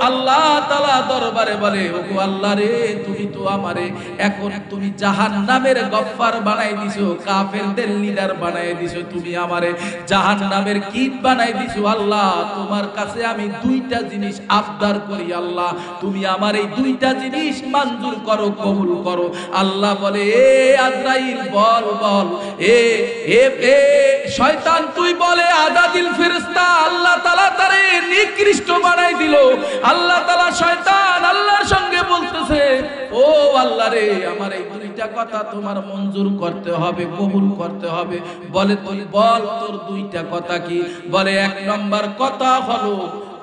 আল্লাহ তাআলা দরবারে বলে, ওগো আল্লাহ রে, তুমি তো আমারে এখন তুমি জাহান্নামের গফফার বানাই দিছো, কাফেরদের লিডার বানাই দিছো, তুমি আমারে জাহান্নামের কীট বানাই দিছো। আল্লাহ তোমার কাছে আমি 2টা জিনিস আবদার করি, আল্লাহ তুমি আমার এই 2টা জিনিস মঞ্জুর করো, কবুল করো। আল্লাহ বলে, এ আজরাইল বল বল, এ এ এ শয়তান তুই বলে। আজাজিল ফেরেশতা আল্লাহ তাআলা তারে নিকৃষ্ট বানাই দিল। আল্লাহ তাআলা শয়তান আল্লাহর সঙ্গে বলতেছে, ও আল্লাহ রে, আমার এই 2টা কথা তোমার মঞ্জুর করতে হবে, কবুল করতে হবে। বলে, তুই বল তোর 2টা কথা কি? বলে, 1 নম্বর কথা হলো,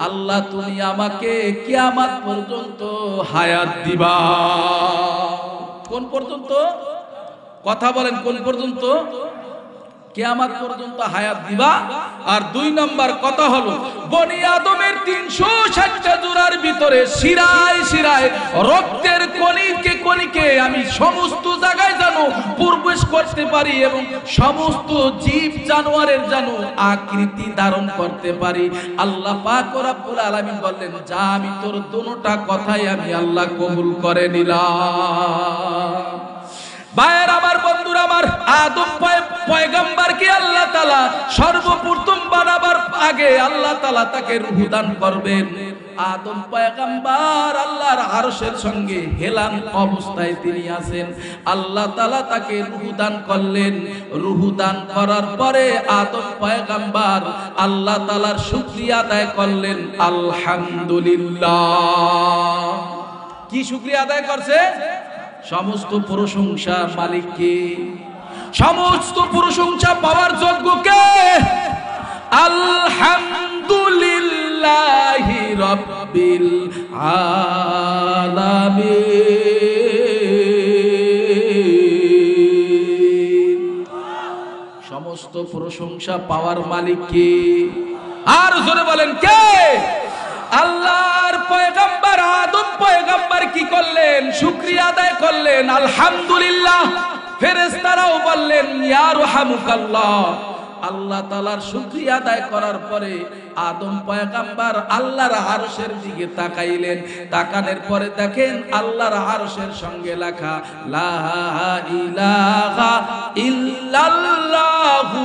আল্লাহ তুমি আমাকে কিয়ামত পর্যন্ত হায়াত দিবা। কোন পর্যন্ত? কথা বলেন, কোন পর্যন্ত? কিয়ামত পর্যন্ত হায়াত দিবা। আর 2 নম্বর কথা হলো, বনি আদমের 360টা জোড়ার ভিতরে শিরায় শিরায় রক্তের কণিকে কণিকে আমি সমস্ত জায়গায় জানো প্রবেশ করতে পারি, এবং সমস্ত জীব জানোয়ারের জানো আকৃতি ধারণ করতে পারি। আল্লাহ পাক রব্বুল আলামিন বললেন, যা আমি তোর দুটোটা কথাই আমি আল্লাহ কবুল করে নিলাম। ভাইয়ের আমার, বন্ধুরা আমার, আদম পয়গম্বরকে আল্লাহ তাআলা সর্বপ্রথম বানাবার আগে আল্লাহ তাআলা তাকে রূহ দান করবেন। আদম পয়গম্বর আল্লাহর আরশের সঙ্গে হেলান অবস্থায় তিনি আছেন। আল্লাহ তাআলা তাকে রূহ দান করলেন। রূহ দান করার পরে আদম পয়গম্বর আল্লাহ তাআলার শুকরিয়া আদায় করলেন, আলহামদুলিল্লাহ। কি শুকরিয়া আদায় করছে? সমস্ত প্রশংসা মালিককে, সমস্ত প্রশংসা পাওয়ার যোগ্য কে? আলহামদুলিল্লাহি রাব্বিল আলামিন। প্রশংসা পাওয়ার মালিক কে? আর জোরে বলেন কে? আল্লাহর পয়গম্বর আদম পয়গম্বর কি করলেন? শুকরিয়া আদায় করলেন, আলহামদুলিল্লাহ। ফেরেশতারাও বললেন ইয়া রাহমুকাল্লাহ। আল্লাহ তাআলার শুকরিয়া আদায় করার পরে আদম পয়গম্বর আল্লাহর আরশের দিকে তাকাইলেন। তাকানোর পরে দেখেন আল্লাহর আরশের সঙ্গে লেখা লা ইলাহা ইল্লাল্লাহু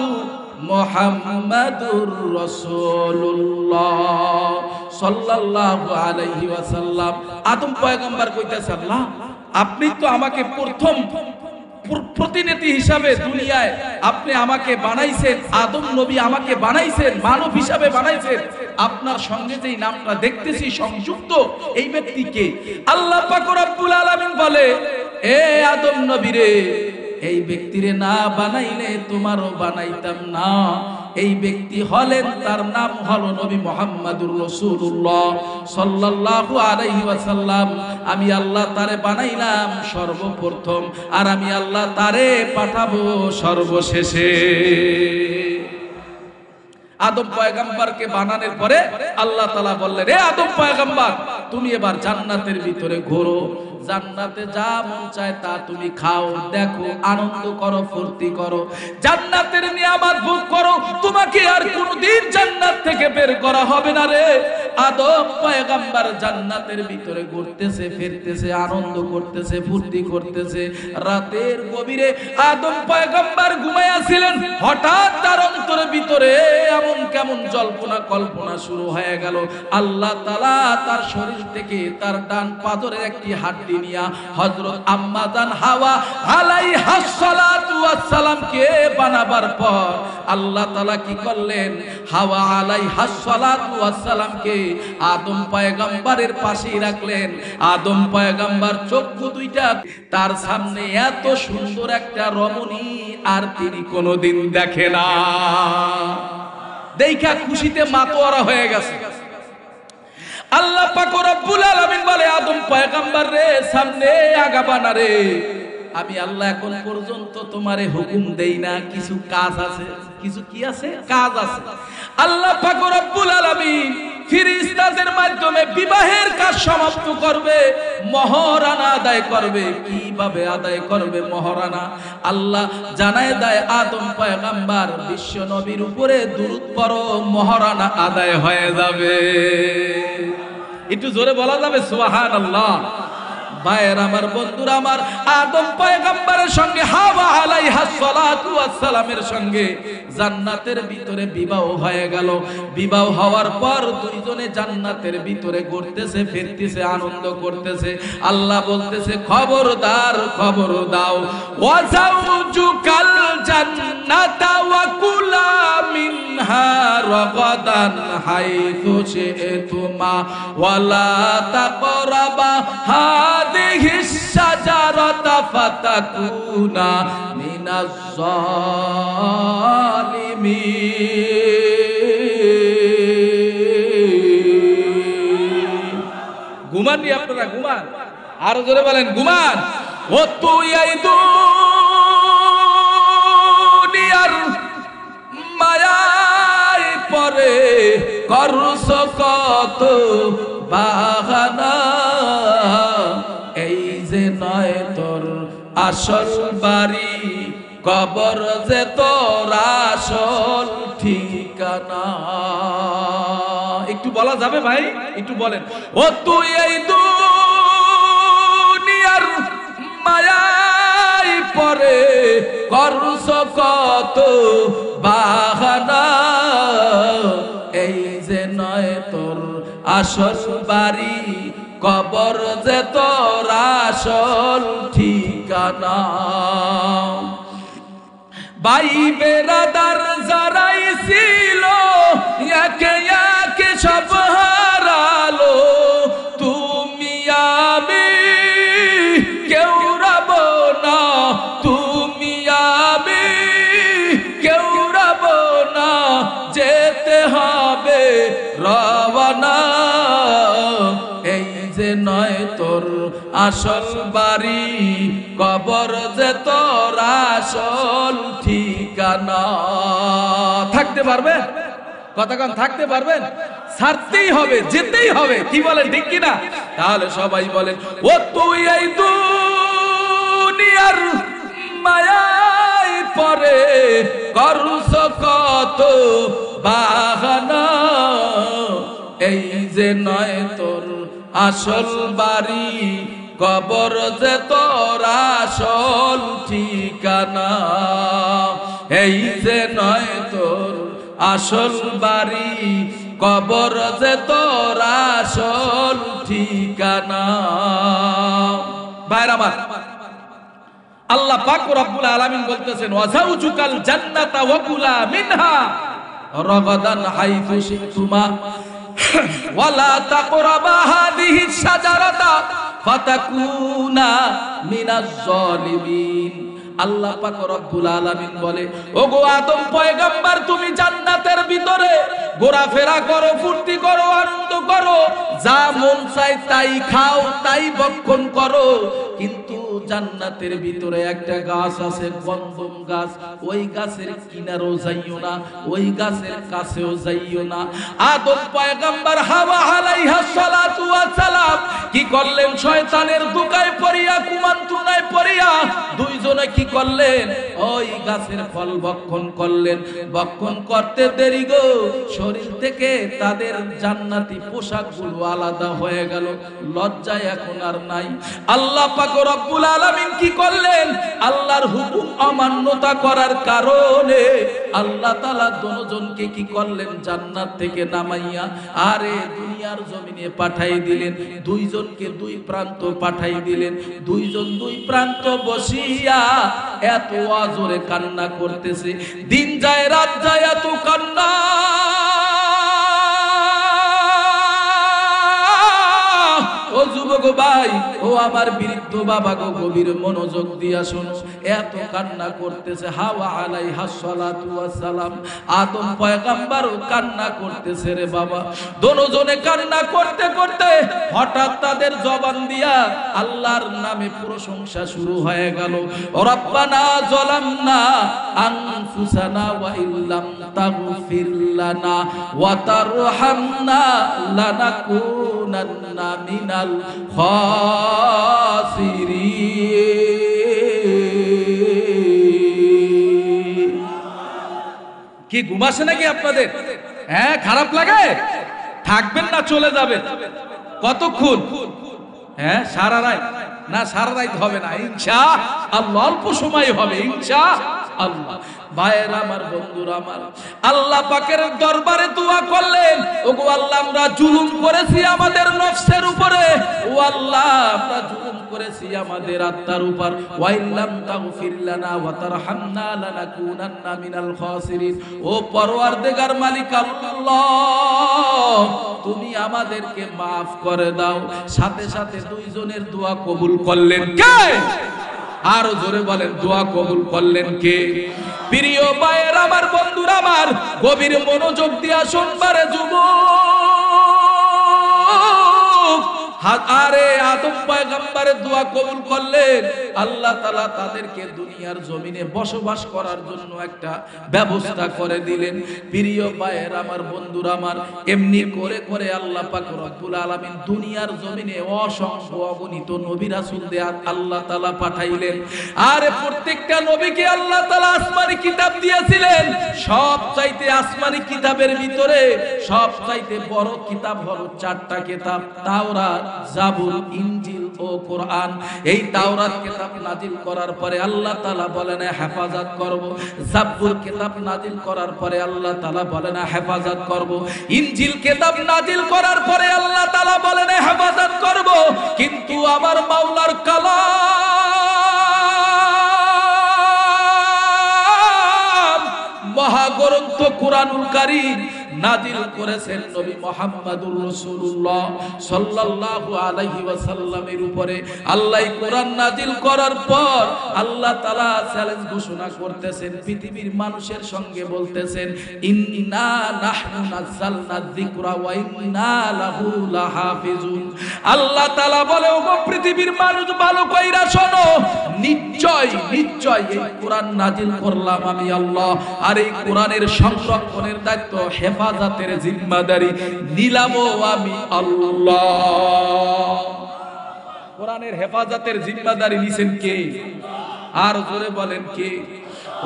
মুহাম্মাদুর রাসূলুল্লাহ সাল্লাল্লাহু আলাইহি ওয়াসাল্লাম। আদম পয়গম্বর কইতেছে আল্লাহ, আপনি তো আমাকে প্রথম প্রতিনিধি হিসাবে দুনিয়ায় আপনি আমাকে বানাইছেন, আদম নবী আমাকে বানাইছেন, মানব হিসাবে বানাইছেন। আপনার সঙ্গে যেই নামটা দেখতেছি সংযুক্ত, এই ব্যক্তিকে আল্লাহ পাক রব্বুল আলামিন বলে, এ আদম নবী রে, এই ব্যক্তিরে না বানাইলে তোমারও বানাইতাম না। এই ব্যক্তি হলেন, তার নাম হলো নবী মুহাম্মদুর রাসূলুল্লাহ সাল্লাল্লাহু আলাইহি ওয়াসাল্লাম। আমি আল্লাহ তারে বানাইলাম সর্বপ্রথম, আর আমি আল্লাহ তারে পাঠাবো সর্বশেষে। আদম পয়গম্বরকে বানানোর পরে আল্লাহ তাআলা বললেন, রে আদম পয়গম্বর, তুমি এবার জান্নাতের ভিতরে ঘোরো, জান্নাতে যা মন চায় তা তুমি খাও, দেখো, আনন্দ করো, ফুর্তি করো, জান্নাতের নিয়ামত ভোগ করো, তোমাকে আর কোনদিন জান্নাত থেকে বের করা হবে না রে। আদম পয়গম্বর জান্নাতের ভিতরে ঘুরতেছে, ফিরতেছে, আনন্দ করতেছে, ফুর্তি করতেছে। রাতের গভীরে আদম পয়গম্বর ঘুমাইয়াছিলেন, হঠাৎ তার অন্তরের ভিতরে এমন কেমন জল্পনা কল্পনা শুরু হয়ে গেল। আল্লাহ তাআলা তার শরীর থেকে তার ডান পাজরের একটি হাড্ডি নিয়া হযরত আম্মা জান হাওয়া আলাইহাস সালাতু ওয়াস সালামকে বানাবার পর আল্লাহ তাআলা কি করলেন? হাওয়া আলাইহাস সালাতু ওয়াস সালামকে আদম পয়গম্বরের পাশেই রাখলেন। আদম পয়গম্বর চক্ষু দুইটা তার সামনে এত সুন্দর একটা রমণী আর তিনি কোনোদিন দেখে না। দেখা খুশিতে মাতোয়ারা হয়ে গেছে। আল্লাহ পাক রব্বুল আলামিন বলে, আদম পয়গম্বর রে, সামনে আগাবা না রে, আমি আল্লাহ এখন পর্যন্ত তোমারে হুকুম দেই না, কিছু কাজ আছে। কিছু কি আছে? কাজ আছে। আল্লাহ পাক রব্বুল আলামিন ফেরেশতাদের মাধ্যমে বিবাহের কাজ সমাপ্ত করবে, মহরানা আদায় করবে। কিভাবে আদায় করবে মহরানা? আল্লাহ জানায় দেয়, আদম পয়গম্বর বিশ্ব নবীর উপরে দুরূদ পড়ো, মহরানা আদায় হয়ে যাবে। একটু জোরে বলা যাবে সুবহানাল্লাহ? ভাইয়ের আমার, বন্ধুরা আমার, আদম পয়গম্বরের সঙ্গে হাওয়া আলাইহাস সালাতু ওয়াস সালামের সঙ্গে জান্নাতের ভিতরে বিবাহ হয়ে গেল। বিবাহ হওয়ার পর দুইজনে জান্নাতের ভিতরে ঘুরতেছে, ফিরতেছে, আনন্দ করতেছে। আল্লাহ বলতেছে, খবরদার, খবর দাও, ওয়াজাউজুকাল জান্নাতা ওয়া কুলা মিনহা রাগাদান হাইতু শি'তুমা ওয়ালা তাকরাবা হাদিহিস শাজারাতা ফাতাকুনা মিনাজ জালিমিন। ঘুমান নি আপনারা? ঘুমান? আরো জোরে বলেন, ঘুমান। ও তুই এই দুনিয়ার মায়ায় পরে করছ কত বাহানা, এই যে নয় তোর আসল বাড়ি, কবর যে তোর আসল ঠিকানা। একটু বলা যাবে ভাই? একটু বলেন। ও তুই এই দুনিয়ার মায়ায় পরে করছ কত বাহানা, এই যে নয় তোর আসল বাড়ি, কবর যে তোর আসল ঠিকানা। ভাই বেরাদার যারাই ছিল একে একে সব হারালো, তুমি আমি কেউ রব না, তুমি আমি কেউ রব না, যেতে হবে রওনা, এই যে নয় তোর আসল বাড়ি, কবর যে তোর আসল ঠিক ঠিকানা। থাকতে পারবেন? কতক্ষণ থাকতে পারবেন? ছাড়তেই হবে, যেতেই হবে, কি বলেন ঠিক কিনা? তাহলে সবাই বলেন, ও তুই এই দুনিয়ার মায়ায় পরে করছ কত বাহানা, এই যে নয় তোর আসল বাড়ি, কবর যে তোর আসল ঠিকানা। এই যে নয় তোর আসল বাড়ি, কবর যে তোর আসল ঠিকানা। ভাইরা আমার, আল্লাহ পাক রব্বুল আলামিন বলতেছেন, ওয়াজাউজুকাল জান্নাতা ওয়া কুলা মিনহা রাগাদান হাইতু শিতুমা ওয়ালা তাকরাবা হাযিহি শাজারাতা ফাতাকুনা মিনাজ জালিমিন। আল্লাহ পাক রব্বুল আলামিন বলে, ওগো আদম পয়গম্বর, তুমি জান্নাতের ভিতরে ঘোরাফেরা করো, ফুর্তি করো, আনন্দ করো, যা মন চায় তাই খাও, তাই ভক্ষণ করো, কিন্তু জান্নাতের ভিতরে একটা গাছ আছে, গন্ধম গাছ, ওই গাছের কিনারও যাইও না, ওই গাছের কাছেও যাইও না। আদম পয়গম্বর হাওয়া আলাইহা সালাতু ওয়াস সালাম কি করলেন? শয়তানের ধোঁকায় পড়িয়া, কুমন্ত্রণায় পড়িয়া দুইজনে কি করলেন? ওই গাছের ফল ভক্ষণ করলেন। ভক্ষণ করতে দেরি গো, শরীর থেকে তাদের জান্নাতি পোশাকগুলো আলাদা হয়ে গেল, লজ্জায় এখন আর নাই। আল্লাহ পাক রব্বুল আলামিন কি করলেন? আল্লাহর হুকুম অমান্যতা করার কারণে আল্লাহ তাআলা দুজনকে কি করলেন? জান্নাত থেকে নামাইয়া আরে দুনিয়ার জমিনে পাঠাই দিলেন। দুইজনকে দুই প্রান্ত পাঠাই দিলেন। দুইজন দুই প্রান্ত বসিয়া এত আজরে কান্না করতেছে, দিন যায় রাত যায় এত কান্না। ও যুবক ভাই, ও আমার বৃদ্ধ বাবা গো, গভীর মনোযোগ দিয়া শোনো, এত কান্না করতেছে। হাওয়া আলাইহা সালাতু ওয়াস সালাম, আদম পয়গম্বরও কান্না করতেছে রে বাবা। দুজনে কান্না করতে করতে হঠাৎ তাদের জবান দিয়া আল্লাহর নামে প্রশংসা শুরু হয়ে গেল। রব্বানা যালামনা আনফুসানা ওয়া ইল্লাম তাগফির লানা ওয়া তারহামনা লানাকুনান্না মিনাল খাসিরিন। কি ঘুম আসে নাকি আপনাদের? হ্যাঁ, খারাপ লাগে? থাকবেন না চলে যাবেন? কতক্ষণ? হ্যাঁ, সারা রাত না? সারা রাত হবে না ইনশাআল্লাহ, অল্প সময় হবে ইনশাআল্লাহ। ভাইয়ের আমার, বন্ধুরা আমার, আল্লাহ পাকের দরবারে দোয়া করলেন, ওগো আল্লাহ, আমরা জুলুম করেছি আমাদের নফসের উপরে, ও আল্লাহ আমরা জুলুম করেছি আমাদের আত্মার উপর, ওয়া ইল্লাম তাগফির লানা ওয়া তারহামনা লানাকুনান্না মিনাল খাসিরিন। ও পরওয়ারদিগার মালিক আল্লাহ, তুমি আমাদেরকে maaf করে দাও। সাথে সাথে দুইজনের দোয়া কবুল করলেন কে? আরো জোরে বলেন, দোয়া কবুল করলেন কে? প্রিয় ভাইয়ের আমার, বন্ধুরা আমার, গভীর মনোযোগ দিয়া শুনবারে যুবক, আরে আদম পয়গম্বরের দোয়া কবুল করলেন। আল্লাহ তাআলা তাদেরকে দুনিয়ার জমিনে বসবাস করার জন্য একটা ব্যবস্থা করে দিলেন। প্রিয় ভাইয়ের আমার, বন্ধুরা আমার, এমনি করে করে আল্লাহ পাক রব্বুল আলামিন দুনিয়ার জমিনে অসংখ্য অগণিত নবী রাসূলদের আল্লাহ তাআলা পাঠাইলেন। আর প্রত্যেকটা নবীকে আল্লাহ তাআলা আসমানি কিতাব দিয়েছিলেন। সব চাইতে আসমানি কিতাবের ভিতরে সব চাইতে বড় কিতাব হলো চারটা কিতাব, তাওরাত, জাবুর, ইনজিল ও কোরআন। এই তাওরাত কিতাব নাজিল করার পরে আল্লাহ তাআলা বলেন হেফাজত করব। জাবুর কিতাব নাজিল করার পরে আল্লাহ তাআলা বলেন হেফাজত করব। ইনজিল কিতাব নাজিল করার পরে আল্লাহ তাআলা বলেন হেফাজত করব। কিন্তু আমার মাওলার কালাম, মহাগ্রন্থ কোরআনুল কারীম, নাজিল করেছেন নবী মুহাম্মদুর রাসূলুল্লাহ সাল্লাল্লাহু আলাইহি ওয়াসাল্লামের উপরে। আল্লাহ কোরআন নাজিল করার পর আল্লাহ তাআলা চ্যালেঞ্জ ঘোষণা করতেছেন, পৃথিবীর মানুষের সঙ্গে বলতেছেন, ইন্না নাহনু নাযালনা যিকরা ওয়া ইন্না লাহু লাহাফিজুন। আল্লাহ তাআলা বলে, ও পৃথিবীর মানুষ ভালো কইরা শোনো, নিশ্চয় নিশ্চয় এই কোরআন নাজিল করলাম আমি আল্লাহ, আর এই কোরআনের সংরক্ষণের দায়িত্ব, হেফাজতের জিম্মাদারি নিলামও আমি আল্লাহ। কোরআনের হেফাজতের জিম্মাদারি নিছেন কে? আর জোরে বলেন কে?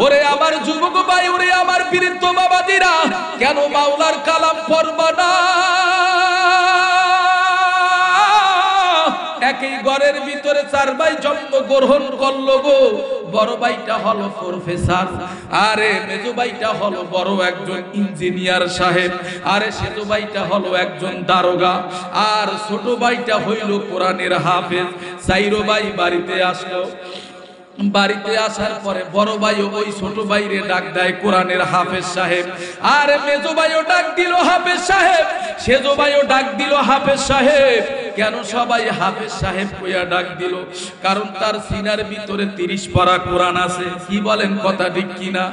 ওরে আমার যুবক ভাই, ওরে আমার বীরত্ব বাবাজিরা, কেন মাওলার কালাম পড়বা না? একই ঘরের ভিতরে চার ভাই জন্ম গ্রহণ করলো গো। বড় ভাইটা হলো প্রফেসর, আরে মেজো ভাইটা হলো বড় একজন ইঞ্জিনিয়ার সাহেব, আরে সেজো ভাইটা হলো একজন দারোগা, আর ছোট ভাইটা হইল কোরআনের হাফেজ। চাইরো ভাই বাড়িতে আসলো। বাড়িতে আসার পরে বড় ভাইও ওই ছোট ভাইরে ডাক দেয় কোরআনের হাফেজ সাহেব, আর মেজো ভাইও ডাক দিল হাফেজ সাহেব, সেজো ভাইও ডাক দিল হাফেজ সাহেব। কেন সবাই হাফেজ সাহেব কইয়া ডাক দিল? কারণ তার সিনার ভিতরে 30 পারা কোরআন আছে। কি বলেন, কথা ঠিক কিনা?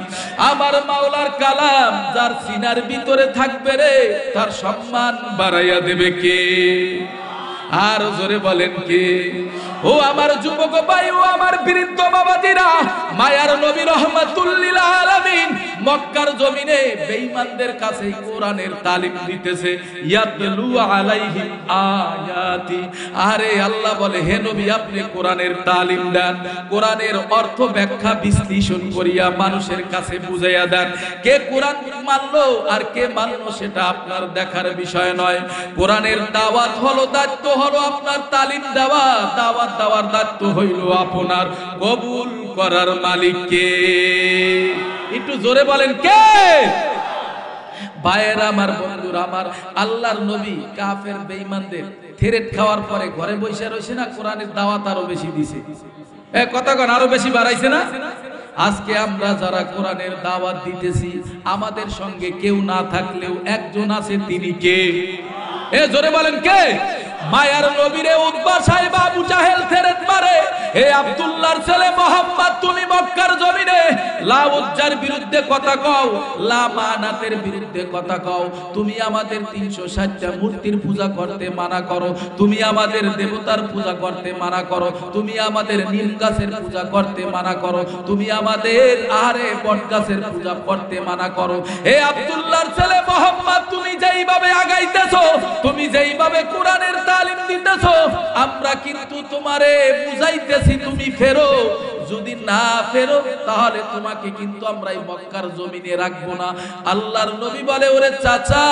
আমার মাওলার কালাম যার সিনার ভিতরে থাকবে রে, তার সম্মান বাড়াইয়া দেবে কে? আর জোরে বলেন কে? ও আমার যুবক ভাই, ও আমার বৃদ্ধ বাবাজিরা, মায়ার নবী রহমাতুল লিল আলামিন মক্কার জমিনে বেঈমানদের কাছে কোরআনের তালিম দিতেছে, ইয়াতলু আলাইহিম আয়াতি। আরে আল্লাহ বলে, হে নবী আপনি কোরআনের তালিম দেন, কোরআনের অর্থ ব্যাখ্যা বিশ্লেষণ করিয়া মানুষের কাছে বুঝাইয়া দেন। কে কোরআন মানলো আর কে মানলো সেটা আপনার দেখার বিষয় নয়। কোরআনের দাওয়াত হলো, দায়িত্ব হলো আপনার তালিম দেওয়া, দাওয়াত দেওয়ার দায়িত্ব হইল আপনার, কবুল করার মালিক কে? একটু জোরে বলেন কে? ভাইয়েরা আমার, বন্ধুরা আমার, আল্লাহর নবী কাফের বেঈমানদের থেরেট খাওয়ার পরে ঘরে বসে রইছে না, কোরআনের দাওয়াত আরো বেশি দিছে। কথা কোন আরো বেশি বাড়াইছে না? আজকে আমরা যারা কোরআনের দাওয়াত দিতেছি, আমাদের সঙ্গে কেউ না থাকলেও একজন আছে, তিনি কে? জোরে বলেন কে? মায়ার নবীরে উতবা সাহেব আবু জাহেল থেরেট মারে, হে আব্দুল্লাহর ছেলে মুহাম্মদ, তুমি মক্কার জমিনে লা উজ্জার বিরুদ্ধে কথা কও, লা মানাতের বিরুদ্ধে কথা কও, তুমি আমাদের 360টা মূর্তির পূজা করতে মানা করো, তুমি আমাদের দেবতার পূজা করতে মানা করো, তুমি আমাদের নিম গাছের পূজা করতে মানা করো, তুমি আমাদের আরে বট গাছের পূজা করতে মানা করো। হে আব্দুল্লাহর ছেলে মুহাম্মদ, তুমি যেইভাবে আগাইতেছো, তুমি যেইভাবে কোরআনের তালিম দিতেছো, আমরা কিন্তু তোমারে বুঝাইতেছি তুমি ফেরো। যদি না ফেরো তাহলে তোমাকে কিন্তু আমরা এই মক্কার জমিনে রাখবো না। আল্লাহর নবী বলে, ওরে চাচা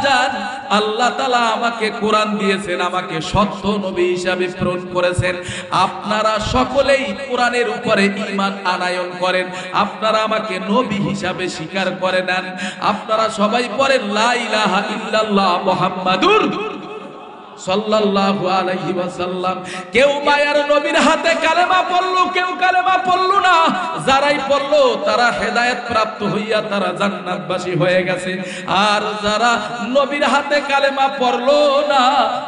যান, আল্লাহ তাআলা আমাকে কোরআন দিয়েছেন, আমাকে সত্য নবী হিসাবে প্রেরণ করেছেন। আপনারা সকলেই কোরআনের উপরে ঈমান আনয়ন করেন, আপনারা আমাকে নবী হিসাবে স্বীকার করে নেন, আপনারা সবাই পড়েন লা ইলাহা ইল্লাল্লাহ মুহাম্মাদুর সাল্লাল্লাহু আলাইহি ওয়াসাল্লাম। কেউ মায়ার নবীর হাতে কালেমা পড়লো, কেউ কালেমা পড়লো না। যারাই পড়লো তারা হেদায়েত প্রাপ্ত হইয়া তারা জান্নাতবাসী হয়ে গেছে, আর যারা নবীর হাতে কালেমা পড়লো না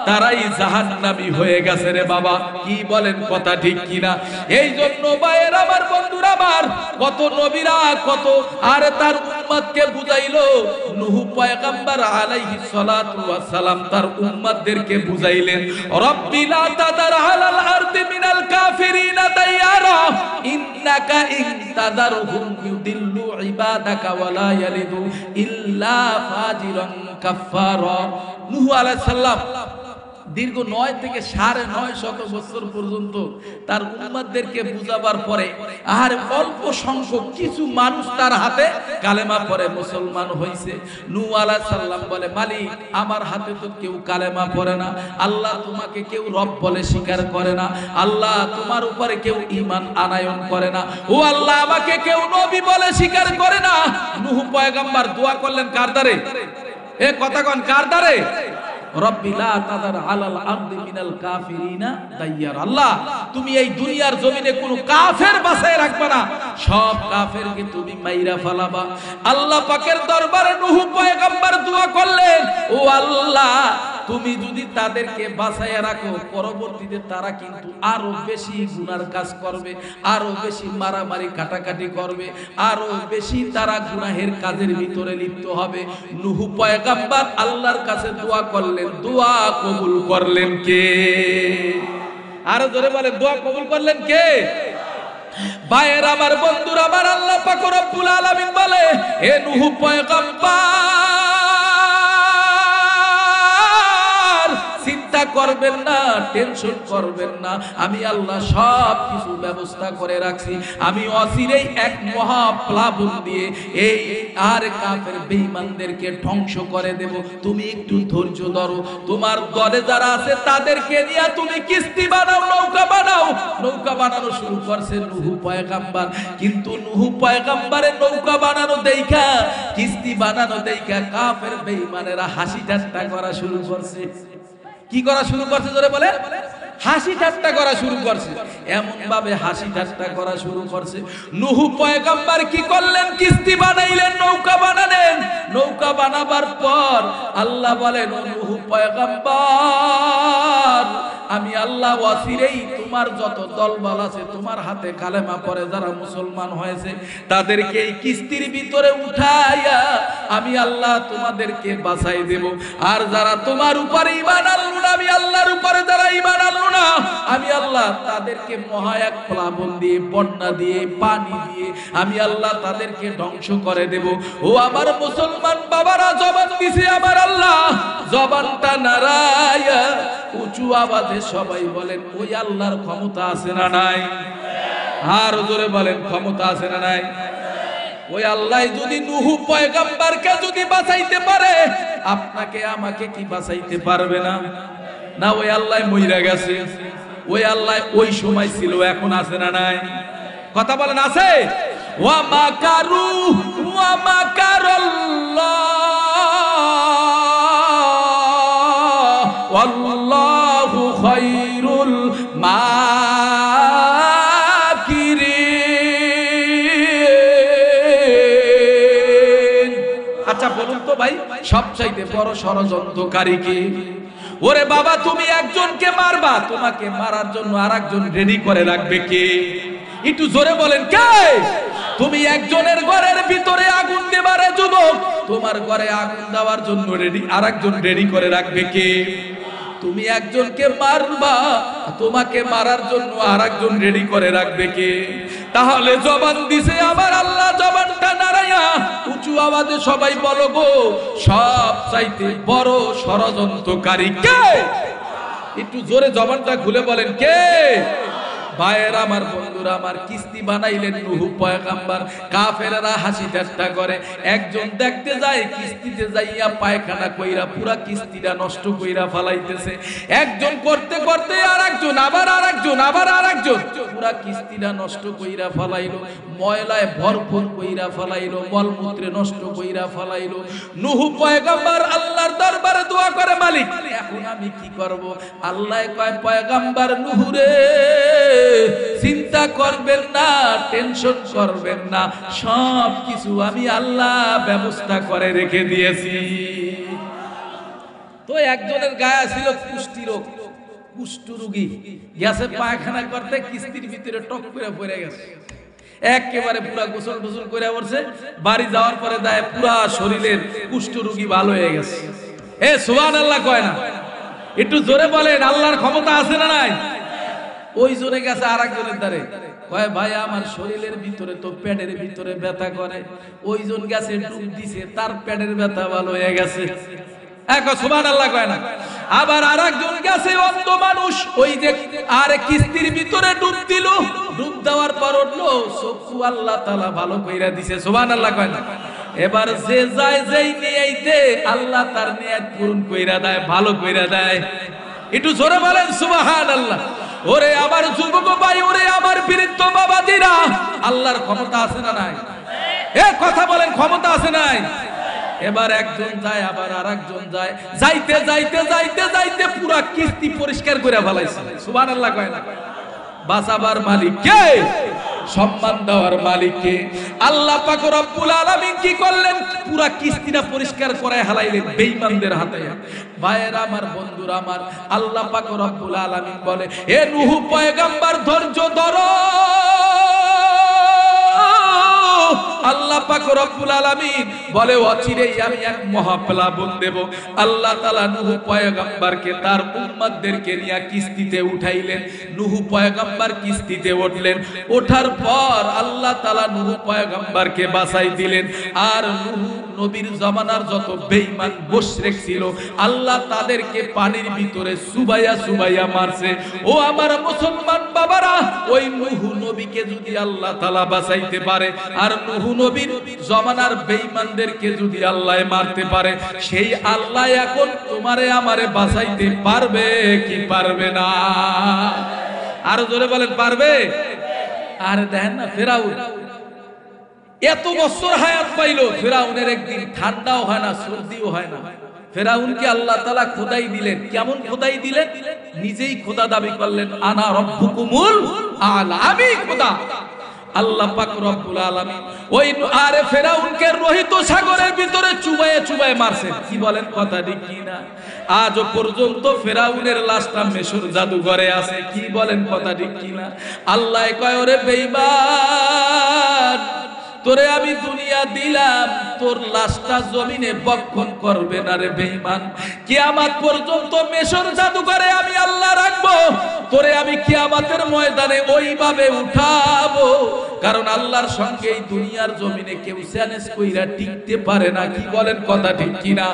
তারাই জাহান্নামী হয়ে গেছে রে বাবা। কি বলেন, কথা ঠিক কিনা? এই জন্য ভাইয়ের আমার, বন্ধুরা আমার, কত নবীরা কত আর তার উম্মতকে বুঝাইলো। নূহ পয়গম্বর আলাইহিস সালাতু ওয়াস সালাম তার উম্মতদেরকে বুঝাইলেন, রব্বি লা তাদার আলাল আরদি মিনাল কাফিরিনা দাইয়ারা ইন্নাকা ইন তাদারহুম ইউদিল্লু ইবাদাকা ওয়া লা ইয়ালিদু ইল্লা ফাজিরান কাফফারা। নূহ আলাইহিস সালাম দীর্ঘ 9 থেকে 950 বছর পর্যন্ত তার উম্মতদেরকে বুঝাবার পরে আর অল্প সংখ্যক কিছু মানুষ তার হাতে কালেমা পড়ে মুসলমান হয়েছে। নূহ আলাইহিস সালাম বলে, মালিক আমার হাতে তো কেউ কালেমা পড়ে না, আল্লাহ তোমাকে কেউ রব বলে স্বীকার করে না, আল্লাহ তোমার উপরে কেউ ঈমান আনয়ন করে না, ও আল্লাহ আমাকে কেউ নবী বলে স্বীকার করে না। নূহ পয়গম্বর দোয়া করলেন কার দ্বারে? কথা কোন কার দ্বারে? রব্বি লা তাদার আলাল আরদি মিনাল কাফিরিনা দাইয়ার। আল্লাহ তুমি এই দুনিয়ার জমিনে কোনো কাফের বাঁচায় রাখবা না, সব কাফেরকে তুমি মাইরা ফেলাবা। আল্লাহ পাকের দরবারে নূহ পয়গম্বর দোয়া করলেন, ও আল্লাহ তুমি যদি তাদেরকে বাঁচাইয়া রাখো, পরবর্তীতে তারা কিন্তু আরো বেশি গুনার কাজ করবে, আরো বেশি মারামারি কাটাকাটি করবে, আরো বেশি তারা গুনাহের কাজের ভিতরে লিপ্ত হবে। নূহ পয়গম্বর আল্লাহর কাছে দোয়া করলেন, দোয়া কবুল করলেন কে? আরো জোরে বলেন, দোয়া কবুল করলেন কে? ভাইয়ের আমার, বন্ধুরা আমার, আল্লাহ পাক রব্বুল আলামিন বলে, হে নূহ পয়গম্বর চিন্তা করবেন না, টেনশন করবেন না, আমি আল্লাহ সব কিছু ব্যবস্থা করে রাখছি। আমি অচিরেই এক মহা প্লাবন দিয়ে এই আর কাফের বেঈমানদেরকে ধ্বংস করে দেব। তুমি একটু ধৈর্য ধরো, তোমার দলে যারা আছে তাদেরকে নিয়ে তুমি কিস্তি বানাও, নৌকা বানাও। নৌকা বানানো শুরু করছে নূহ পয়গম্বর, কিন্তু নূহ পয়গম্বরের নৌকা বানানো দেখা, কিস্তি বানানো দেখা কাফের বেঈমানেরা হাসি ঠাট্টা করা শুরু করছে। কি করা শুরু করছে জোরে বলে? হাসি ঠাট্টা করা শুরু করছে। এমন ভাবে হাসি ঠাট্টা করা শুরু করছে, নূহ পয়গম্বর কি করলেন? কিস্তি বানাইলেন, নৌকা বানালেন। নৌকা বানাবার পর আল্লাহ বলেন, নূহ পয়গম্বর আমি আল্লাহ ওয়াসিরেই তোমার যত দলবল আছে, তোমার হাতে কালেমা পড়ে যারা মুসলমান হয়েছে, তাদেরকে এই কিস্তির ভিতরে উঠাইয়া আমি আল্লাহ তোমাদেরকে বাঁচাই দেব। আর যারা তোমার উপরে ঈমান আনলো না, আমি আল্লাহর উপরে যারা ঈমান আনলো না, আমি আল্লাহ তাদেরকে মহা এক প্লাবন দিয়ে, বন্যা দিয়ে, পানি দিয়ে আমি আল্লাহ তাদেরকে ধ্বংস করে দেব। ও আমার মুসলমান বাবারা, জবান দিছে আমার আল্লাহ, জবানটা নাড়াইয়া উঁচু আওয়াজে সবাই বলেন, ওই আল্লাহর ক্ষমতা আছে না নাই? আর জোরে বলেন, ক্ষমতা আছে না নাই? ওই আল্লাহ যদি নূহ পয়গম্বরকে যদি বাঁচাইতে পারে, আপনাকে আমাকে কি বাঁচাইতে পারবে না? না, ওই আল্লাহ মইরা গেছে। ওই আল্লাহ ওই সময় ছিল, এখন আছে না নাই? কথা বলেন, আছে? ওয়া মাকারু ওয়া মাকারাল্লাহ ওয়াল্লাহু খায়রুল মাকিরিন। আচ্ছা বলুন তো ভাই, সবচাইতে বড় ষড়যন্ত্রকারী কে? ওরে বাবা, তুমি একজনকে মারবা, তোমাকে মারার জন্য আরেকজন রেডি করে রাখবে কে? একটু জোরে বলেন, কে? তুমি একজনের ঘরের ভিতরে আগুন দেবারে যুবক, তোমার ঘরে আগুন দেওয়ার জন্য আরেকজন রেডি করে রাখবে কে? তুমি একজনকে মারবা, তোমাকে মারার জন্য আরেকজন রেডি করে রাখবে কে? তাহলে জবান দিছে আমার আল্লাহ, জবানটা নাড়াইয়া উঁচু আওয়াজে সবাই বলো গো, সব চাইতে বড় ষড়যন্ত্রকারী কে? একটু জোরে জবানটা খুলে বলেন, কে? ভাইয়েরা আমার, বন্ধুরা আমার, কিস্তি বানাইলেন নূহ পয়গম্বর। কাফেররা হাসি ঠাট্টা করে। একজন দেখতে যায়, কিস্তিতে যাইয়া পায়খানা কইরা পুরা কিস্তিটা নষ্ট কইরা ফেলাইতেছে। একজন করতে করতে আরেকজন, আবার আরেকজন, আবার আরেকজন, পুরা কিস্তিটা নষ্ট কইরা ফেলাইলো। ময়লায় ভরপুর কইরা ফেলাইলো, মলমূত্রে নষ্ট কইরা ফেলাইলো। নূহ পয়গম্বর আল্লাহর দরবারে দোয়া করে, মালিক এখন আমি কি করব? আল্লাহ কয়, পয়গম্বর নূহ রে, চিন্তা করবেন না, টেনশন করবেন না, সব কিছু আমি আল্লাহ ব্যবস্থা করে রেখে দিয়েছি। তো একজনের গায়ে ছিল কুষ্ঠি রোগ, কুষ্ঠ রোগী, গেছে পায়খানা করতে, কিস্তির ভিতরে টক করে পড়ে গেছে, একেবারে পুরা গোসল টোসল করে পড়ছে। বাড়ি যাওয়ার পরে দেয় পুরা শরীরের কুষ্ঠ রোগী ভালো হয়ে গেছে। এ সুবহানাল্লাহ কয় না? একটু জোরে বলেন, আল্লাহর ক্ষমতা আছে না নাই? ওই জনে গেছে আরেকজনের দ্বারে, কয় ভাই আমার শরীরের ভিতরে তো পেটের ভিতরে ব্যথা করে। ওই জন গেছে ডুব দিছে, তার পেটের ব্যথা ভালো হয়ে গেছে। সুবহানাল্লাহ কয় না? আবার আরেকজন গেছে অন্ধ মানুষ, ওই যে আর কিস্তির ভিতরে ডুব দিল, ডুব দেওয়ার পর উঠলো, চক্ষু আল্লাহ তাআলা ভালো কইরা দিছে। সুবহানাল্লাহ কয় না? এবার যে যায়, যেই নিয়েইতে আল্লাহ তার নিয়ত পূরণ কইরা দেয়, ভালো কইরা দেয়। একটু জোরে বলেন সুবহানাল্লাহ। ওরে আমার যুবক ভাই, ওরে আমার বৃদ্ধ বাবাজিরা, আল্লাহর ক্ষমতা আছে না নাই? এ কথা বলেন, ক্ষমতা আছে নাই? এবার একজন যায় আবার আরেকজন যায়, যাইতে যাইতে যাইতে যাইতে পুরা কিস্তি পরিষ্কার করে ফেলাইছে। সুবহানাল্লাহ কয় না? বাঁচাবার মালিক কে? সম্মান দেওয়ার মালিক কে? আল্লাহ পাক রব্বুল আলামিন কি করলেন? পুরা কিস্তিটা পরিষ্কার করে হালাইলেন বেঈমানদের হাতে। ভাইয়েরা আমার, বন্ধুরা আমার, আল্লাহ পাক রব্বুল আলামিন বলে, হে নূহ পয়গম্বর ধৈর্য ধরো। আল্লাহ পাক রব্বুল আলামিন বলে, অচিরেই আমি এক মহাপ্লাবন দেব। আল্লাহ তাআলা নূহ পয়গম্বরকে তার উম্মতদেরকে নিয়ে কিস্তিতে উঠাইলেন। নূহ পয়গম্বর কিস্তিতে উঠলেন। ওঠার পর আল্লাহ তাআলা নূহ পয়গম্বরকে বাঁচাই দিলেন। আর নূহ নবীর জামানার যত বেঈমান মুশরিক ছিল, আল্লাহ তাদেরকে পানির ভিতরে সুবাইয়া সুবাইয়া মারছে। ও আমার মুসলমান বাবারা, ওই নূহ নবীকে যদি আল্লাহ তাআলা বাঁচাইতে পারে, আর নূহ নবীর জামানার বেঈমানদেরকে যদি আল্লাহ মারতে পারে, সেই আল্লাহ এখন তোমারে আমারে বাঁচাইতে পারবে কি পারবে না? আরো জোরে বলেন, পারবে? আর দেখেন না, ফেরাউন এত বছর হায়াত পাইলো, ফেরাউনের একদিন ঠান্ডাও হয় না, সর্দিও হয় না। ফেরাউনকে আল্লাহ তাআলা খোদাই দিলেন। কেমন খোদাই দিলেন? নিজেই খোদা দাবি করলেন, আনা রব্বুকুমুল আলা, আমি খোদা। আল্লাহ পাক রব্বুল আলামিন ওই আরে ফেরাউনকে রোহিত সাগরের ভিতরে চুবায়ে চুবায়ে মারছেন। কি বলেন, কথা ঠিক কি না? আজও পর্যন্ত ফেরাউনের লাশটা মিশর জাদুঘরে আছে। কি বলেন, কথা ঠিক কি না? আল্লাহ কয়, ওরে বেঈমান, তোরে আমি দুনিয়া দিলাম, তোর লাশটা জমিনে বক্ষণ করবে না রে বেঈমান। কিয়ামত পর্যন্ত মিশর জাদুঘরে আমি আল্লাহ রাখবো, তোরে আমি কিয়ামতের ময়দানে ওইভাবে উঠাবো। কারণ আল্লাহর সঙ্গে এই দুনিয়ার জমিনে কেউ চ্যালেঞ্জ কইরা টিকতে পারে না। কি বলেন, কথা ঠিক কিনা?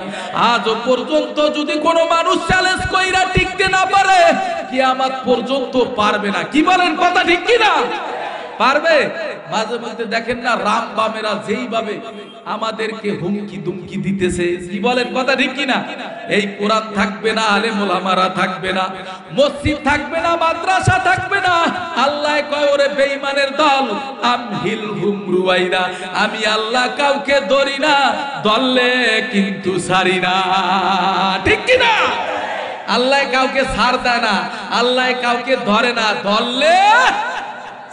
আজও পর্যন্ত যদি কোনো মানুষ চ্যালেঞ্জ কইরা টিকতে না পারে, কিয়ামত পর্যন্ত পারবে না। কি বলেন, কথা ঠিক কিনা? পারবে? মাঝে মধ্যে দেখেন না, রাম বামেরা যেইভাবে আমাদেরকে হুমকি দুমকি দিতেছে। কি বলেন, কথা ঠিক কিনা? এই কোরআন থাকবে না, আলেম ওলামারা থাকবে না, মসজিদ থাকবে না, মাদ্রাসা থাকবে না। আল্লাহ কয়, ওরে বেঈমানের দল, আমহিলহুম রুয়াইদা, আমি আল্লাহ কাউকে ধরি না, ধরলে কিন্তু ছাড়ি না। ঠিক কিনা? আল্লাহ কাউকে ছাড় দেয় না, আল্লাহ কাউকে ধরে না, ধরলে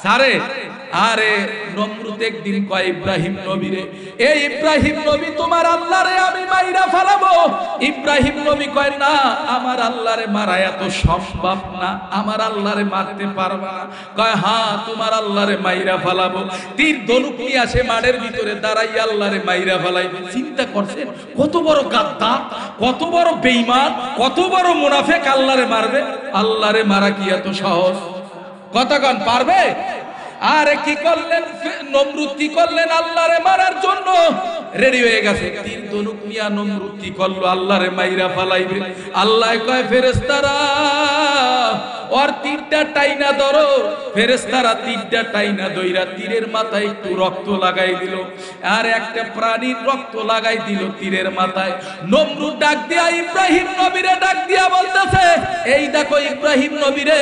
ছাড়ে। আরে নমরুদ একদিন কয় ইব্রাহিম নবীরে, এই ইব্রাহিম নবী, তোমার আল্লাহরে আমি মাইরা ফেলাবো। ইব্রাহিম নবী কয়, না, আমার আল্লাহরে মারা এত সম্ভব না, আমার আল্লাহরে মারতে পারবা না। কয়, হ্যাঁ, তোমার আল্লাহরে মাইরা ফেলাবো। তীর ধনুক নিয়ে আসে মাঠের ভিতরে দাঁড়াই আল্লাহরে মাইরা ফেলাইবে। চিন্তা করছেন, কত বড় গাদ্দার, কত বড় বেঈমান, কত বড় মুনাফিক আল্লাহরে মারবে। আল্লাহরে মারা কি এত সহজ? কতক্ষণ পারবে? আরে কি করলেন নমরুদ? কি করলেন? আল্লাহরে মারার জন্য রেডি হয়ে গেছে। তীর ধনুক নিয়া নমরুদ কি করলো? আল্লাহরে মাইরা ফালাইবে। আল্লাহ কয়, ফেরেশতারা ওর তীরটা টাইনা ধরো। ফেরেশতারা তীরটা টাইনা দইরা তীরের মাথায় একটু রক্ত লাগাই দিল, আর একটা প্রাণীর রক্ত লাগাই দিল তীরের মাথায়। নমরুদ ডাক দিয়া ইব্রাহিম নবীরে ডাক দিয়া বলতেছে, এই দেখো ইব্রাহিম নবীরে,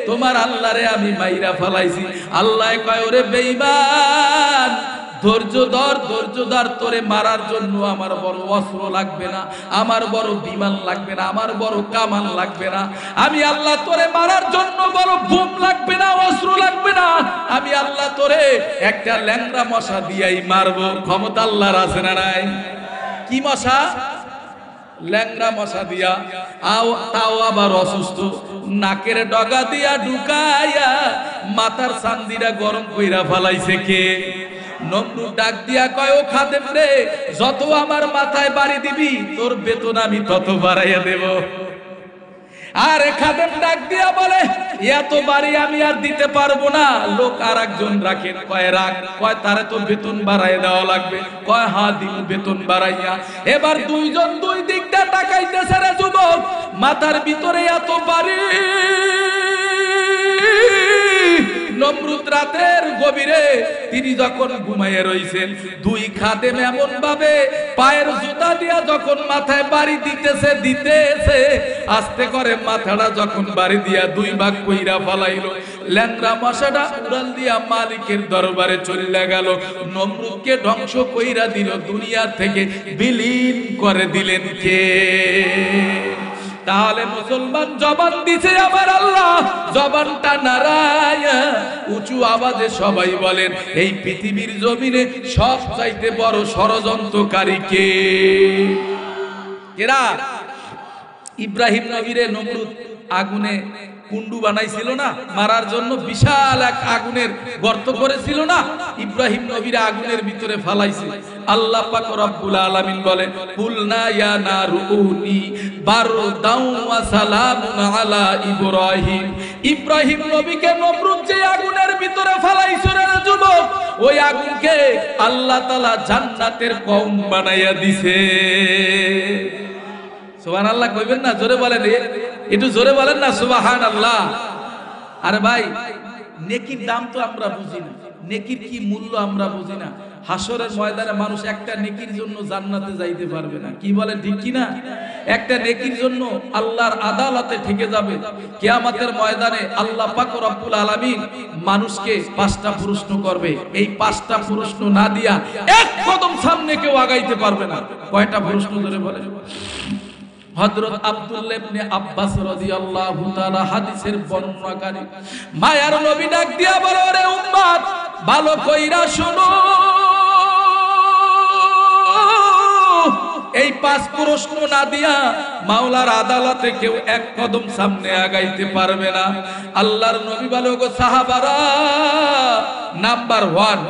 তোমার আল্লাহরে আমি মাইরা ফালাইছি। আল্লাহ কয়, ওরে বেঈমান, ধৈর্য ধর, ধৈর্য ধর। তোরে মারার জন্য আমার বড় অস্ত্র লাগবে না, আমার বড় বিমান লাগবে না, আমার বড় কামান লাগবে না। আমি আল্লাহ তোরে মারার জন্য বড় বোম লাগবে না, অস্ত্র লাগবে না। আমি আল্লাহ তোরে একটা ল্যাংড়া মশা দিয়াই মারবো। ক্ষমতা আল্লাহর আছে না নাই? কি মশা? ল্যাংড়া মশা দিয়া, তাও আবার অসুস্থ। নাকের ডগা দিয়া ঢুকাইয়া মাথার চান্দিরা গরম কইরা ফালাইছে কে? নমরুদ ডাক দিয়া কয়, ও খাদেম রে, যত আমার মাথায় বাড়ি দিবি, তোর বেতন আমি তত বাড়াইয়া দেব। আরে খাদেম ডাক দিয়া বলে, এত বাড়ি আমি আর দিতে পারবো না, লোক আর একজন রাখেন। কয়, রাখ। কয়, তারে তো বেতন বাড়াই দেওয়া লাগবে। কয়, হ্যাঁ দিব, বেতন বাড়াইয়া। এবার দুইজন দুই দিকটা টাকাইতেছে রে যুবক। মাথার ভিতরে এত বাড়ি, নমরুদ রাতের গভীরে তিনি যখন ঘুমাইয়ে রইছেন, দুই খাদেম এমন ভাবে পায়ের জুতা দিয়া যখন মাথায় বাড়ি দিতেছে আস্তে করে মাথাটা যখন বাড়ি দিয়া দুই ভাগ কইরা ফালাইলো, ল্যাংড়া মশাটা উড়াল দিয়া মালিকের দরবারে চলে গেল, নমরুদকে ধ্বংস কইরা দিল, দুনিয়া থেকে বিলীন করে দিলেন কে? তাহলে মুসলমান জবান দিছে আমার আল্লাহ, জবানটা নাড়ায়া উঁচু আওয়াজে সবাই বলেন, এই পৃথিবীর জমিনে সবচাইতে বড় ষড়যন্ত্রকারী কে? কেরা? ইব্রাহিম নবীরে নমরুদ আগুনে কুন্ডু বানাইছিল না, মারার জন্য বিশাল এক আগুনের গর্ত করেছিল না, ইব্রাহিম নবীর আগুনের ভিতরে ফালাইছে। আল্লাহ পাক রব্বুল আলামিন বলে, কুলনা ইয়া নারুনি বারদাউ ওয়া সালামুন আলা ইব্রাহিম। ইব্রাহিম নবীকে নমরুদ যে আগুনের ভিতরে ফালাইছে রে যুবক, ওই আগুনকে আল্লাহ তাআলা জান্নাতের কওম বানাইয়া দিছে। সুবহানাল্লাহ কইবেন না? জোরে বলেন, একটু জোরে বলেন না সুবহানাল্লাহ। আরে ভাই, নেকির দাম তো আমরা বুঝি না, নেকির কি মূল্য আমরা বুঝি না। হাসরের ময়দানে মানুষ একটা নেকির জন্য জান্নাতে যাইতে পারবে না, কি বলেন ঠিক কি না? একটা নেকির জন্য আল্লাহর আদালতে ঠেকে যাবে। কিয়ামতের ময়দানে আল্লাহ পাক রব্বুল আলামিন মানুষকে পাঁচটা প্রশ্ন করবে, এই পাঁচটা প্রশ্ন না দিয়া এক কদম সামনে কেউ আগাইতে পারবে না। কয়টা প্রশ্ন ধরে বলেন? হযরত আব্দুল্লাহ ইবনে আব্বাস রাদিয়াল্লাহু তাআলা হাদিসের বর্ণনাকারী, মায়ার নবী ডাক দিয়া বলে, রে উম্মত ভালো কইরা শুনো, এই পাঁচ প্রশ্ন না দিয়া মাওলার আদালতে কেউ এক কদম সামনে আগাইতে পারবে না। আল্লাহর নবী বলে, গো সাহাবারা, নাম্বার 1,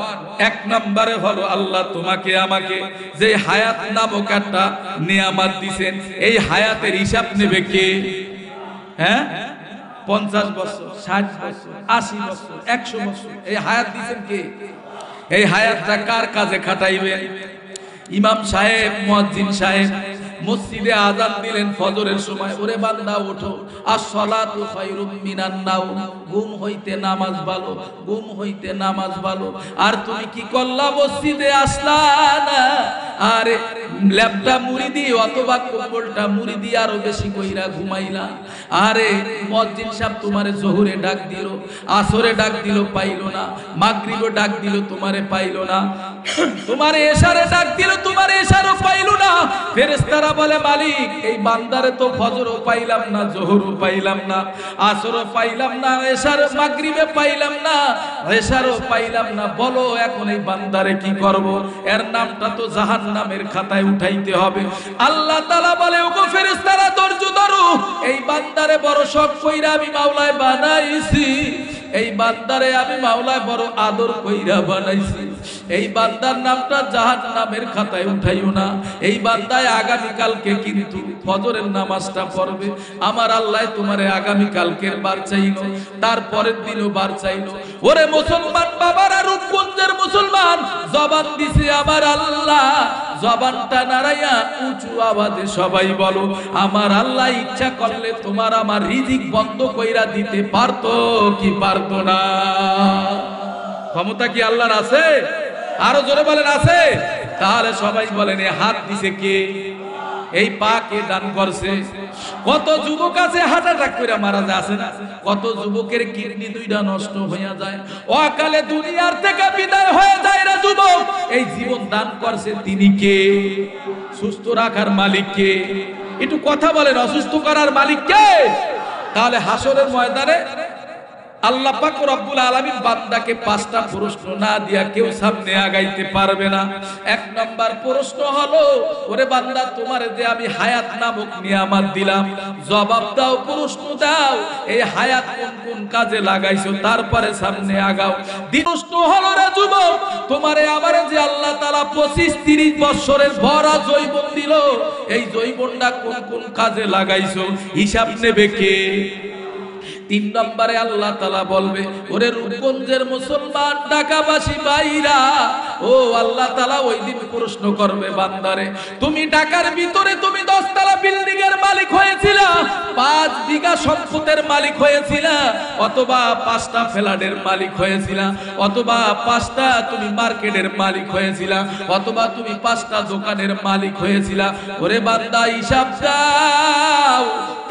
এক নম্বরে হলো আল্লাহ তোমাকে আমাকে যে হায়াত নামক একটা নিয়ামত দিবেন, এই হায়াতের হিসাব নেবে কে? হ্যাঁ, 50 বছর, 60 বছর, 80 বছর, 100 বছর, এই হায়াত দিবেন কে? এই হায়াতটা কার কাজে খাটাইবেন? ইমাম সাহেব, মুয়াজ্জিন সাহেব মসজিদে আযান দিলেন ফজরের সময়, ওরে বান্দা ওঠো, আসসালাতু খায়রুম মিনান নাওম, ঘুম হইতে নামাজ ভালো, ঘুম হইতে নামাজ ভালো। আর তুমি কি করলা? মসজিদে আসলা না, আরে ল্যাপটা মুড়ি দি অথবা কম্বলটা মুড়ি দি আরো বেশি কইরা ঘুমাইলা। আরে মুয়াজ্জিন সাহেব তোমারে জোহরে ডাক দিল, আসরে ডাক দিল, পাইলো না, মাগরিবে ডাক দিল, তোমারে পাইলো না, তোমারে এশারে ডাক দিল, তোমারে এশারও পাইলো না। ফেরেশতারা বলে, মালিক এই বান্দারে তো ফজরও পাইলাম না, জোহরও পাইলাম না, আসরও পাইলাম না, এশার মাগরিবে পাইলাম না, এশারও পাইলাম না, বলো এখন এই বান্দারে কি করব? এর নামটা তো জাহান্নামের খাতায় উঠাইতে হবে। আল্লাহ তাআলা বলে, ওগো ফেরেশতারা ধৈর্য ধরো, এই বান্দারে বড় শখ কইরা আমি মাওলায় বানাইছি, এই বান্দারে আমি মাওলায় বড় আদর কইরা বানাইছি, এই বান্দার নামটা জাহান্নামের খাতায় উঠাইও না। এই বান্দায় আগামী কালকে কিন্তু ফজরের নামাজটা পড়বে, আমার আল্লাহ তোমারে আগামী কালকের বার চাইলো, তারপরের দিনও বার চাইলো। ওরে মুসলমান বাবারা, রূপগঞ্জের মুসলমান, জবান দিছে আমার আল্লাহ, জবানটা নাড়াইয়া উঁচু আওয়াজে সবাই বলো, আমার আল্লাহ ইচ্ছা করলে তোমার আমার রিজিক বন্ধ কইরা দিতে পারতো কি পারতো না? ক্ষমতা কি আল্লাহর আছে? আরো জোরে বলেন আছে? তাহলে সবাই বলেন, এই হাত দিছে কে? এই পা কে দান করছে? কত যুবক আছে হার্ট অ্যাটাক করে মারা যায়, আছে না? কত যুবকের কিডনি দুইটা নষ্ট হয়ে যায়, অকালে দুনিয়ার থেকে বিদায় হয়ে যায় রে যুবক। এই জীবন দান করছে তিনি কে? সুস্থ রাখার মালিক কে? একটু কথা বলেন, অসুস্থ করার মালিক কে? তাহলে হাসরের ময়দানে আল্লাহ পাক রব্বুল আলামিন বান্দাকে পাঁচটা প্রশ্ন না দিয়া কেউ সামনে আগাইতে পারবে না। এক নাম্বার প্রশ্ন হলো, ওরে বান্দা তোমারে যে আমি হায়াত নামক নিয়ামত দিলাম, জবাব দাও, প্রশ্ন দাও, এই হায়াত কোন কোন কাজে লাগাইছো, তারপরে সামনে আগাও। প্রশ্ন হলো, রে যুবক, তোমারে আমারে যে আল্লাহ তাআলা 25-30 বছরের ভরা জৈবন দিল, এই জৈবনটা কোন কোন কাজে লাগাইছো, হিসাব নেবে কে? 3 নম্বরে আল্লাহ তাআলা বলবে, ওরে রূপগঞ্জের মুসলমান ঢাকাবাসী ভাইরা, ও আল্লাহ তাআলা ওই দিন প্রশ্ন করবে বান্দারে তুমি ঢাকার ভিতরে তুমি 10 তলা বিল্ডিং এর মালিক হয়েছিলা, 5 বিঘা সম্পদের মালিক হয়েছিলা, অথবা 5টা ফ্ল্যাটের মালিক হয়েছিলা, অথবা 5টা তুমি মার্কেটের মালিক হয়েছিলা, অথবা তুমি 5টা দোকানের মালিক হয়েছিলা। ওরে বান্দা হিসাব দাও,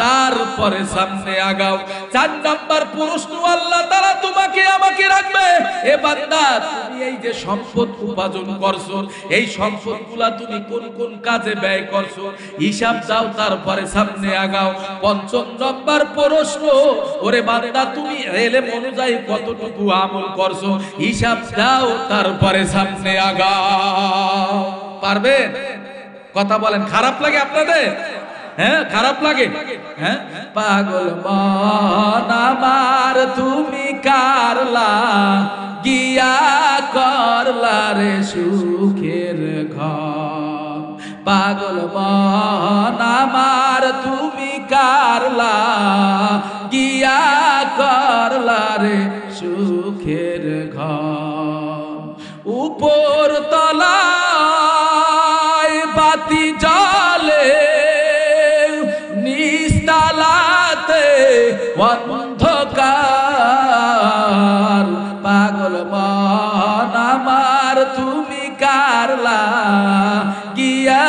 তারপরে সামনে আগাও। 4 নাম্বার প্রশ্ন আল্লাহ তাআলা তোমাকে আমাকে রাখবে, এ বান্দা তুমি এই যে সম্পদ উপার্জন করছো, এই সম্পদগুলা তুমি কোন কোন কাজে ব্যয় করছো হিসাব দাও, তারপরে সামনে আগাও। 5 নম্বর প্রশ্ন, ওরে বান্দা তুমি ইলম অনুযায়ী কতটুকু আমল করছো হিসাব দাও, তারপরে সামনে আগাও। পারবেন? কথা বলেন, খারাপ লাগে আপনাদের? হ্যাঁ, খারাপ লাগে? হ্যাঁ, পাগল মন আমার তুমি কারলা গিয়া করলা রে সুখের ঘর। পাগল মন আমার তুমি কারলা গিয়া করলা রে সুখের ঘর। উপর তলায় বাতি জ্বলে, নিস্তালাতে অন্ধকার। পাগল মন আমার তুমি কারলা গিয়া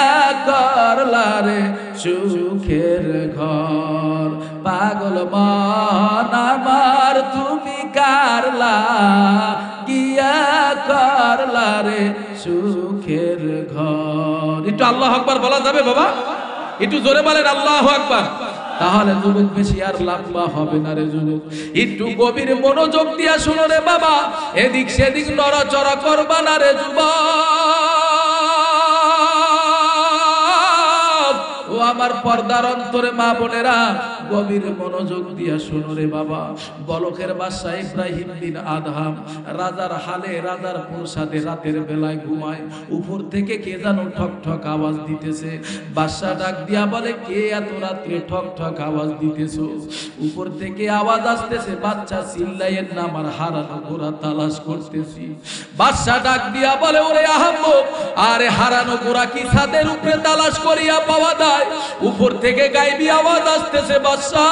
করলা রে সুখের ঘর। পাগল মন আমার তুমি কারলা গিয়া করলা রে সুখের ঘর। একটু আল্লাহু আকবার বলা যাবে বাবা? একটু জোরে বলেন আল্লাহু আকবার। তাহলে যুবক বেশি আর লম্বা হবে না রে যুবক, একটু গভীর মনোযোগ দিয়া শুনো রে বাবা, এদিক সেদিক নড়াচড়া করবা না রে যুবক। ও আমার পর্দার অন্তরে মা বোনেরা, গভীর মনোযোগ দিয়া শুনো রে বাবা। বলকের বাদশা ইব্রাহিম বিন আদহাম রাজার হালে রাজার প্রসাদে রাতের বেলায় ঘুমায়, উপর থেকে কে যেন ঠক ঠক আওয়াজ দিতেছে। বাদশা ডাক দিয়া বলে, কে এত রাত্রে ঠক ঠক আওয়াজ দিতেছো? উপর থেকে আওয়াজ আসতেছে, বাচ্চা চিল্লাইয়ের না, আমার হারানো ঘোড়া তালাশ করতেছি। বাদশা ডাক দিয়া বলে, ওরে আহাম্মক, আরে হারানো ঘোড়া কি ছাদের উপরে তালাশ করিয়া পাওয়া যায়? উপর থেকে গায়েবী আওয়াজ আসতেছে, বাদশা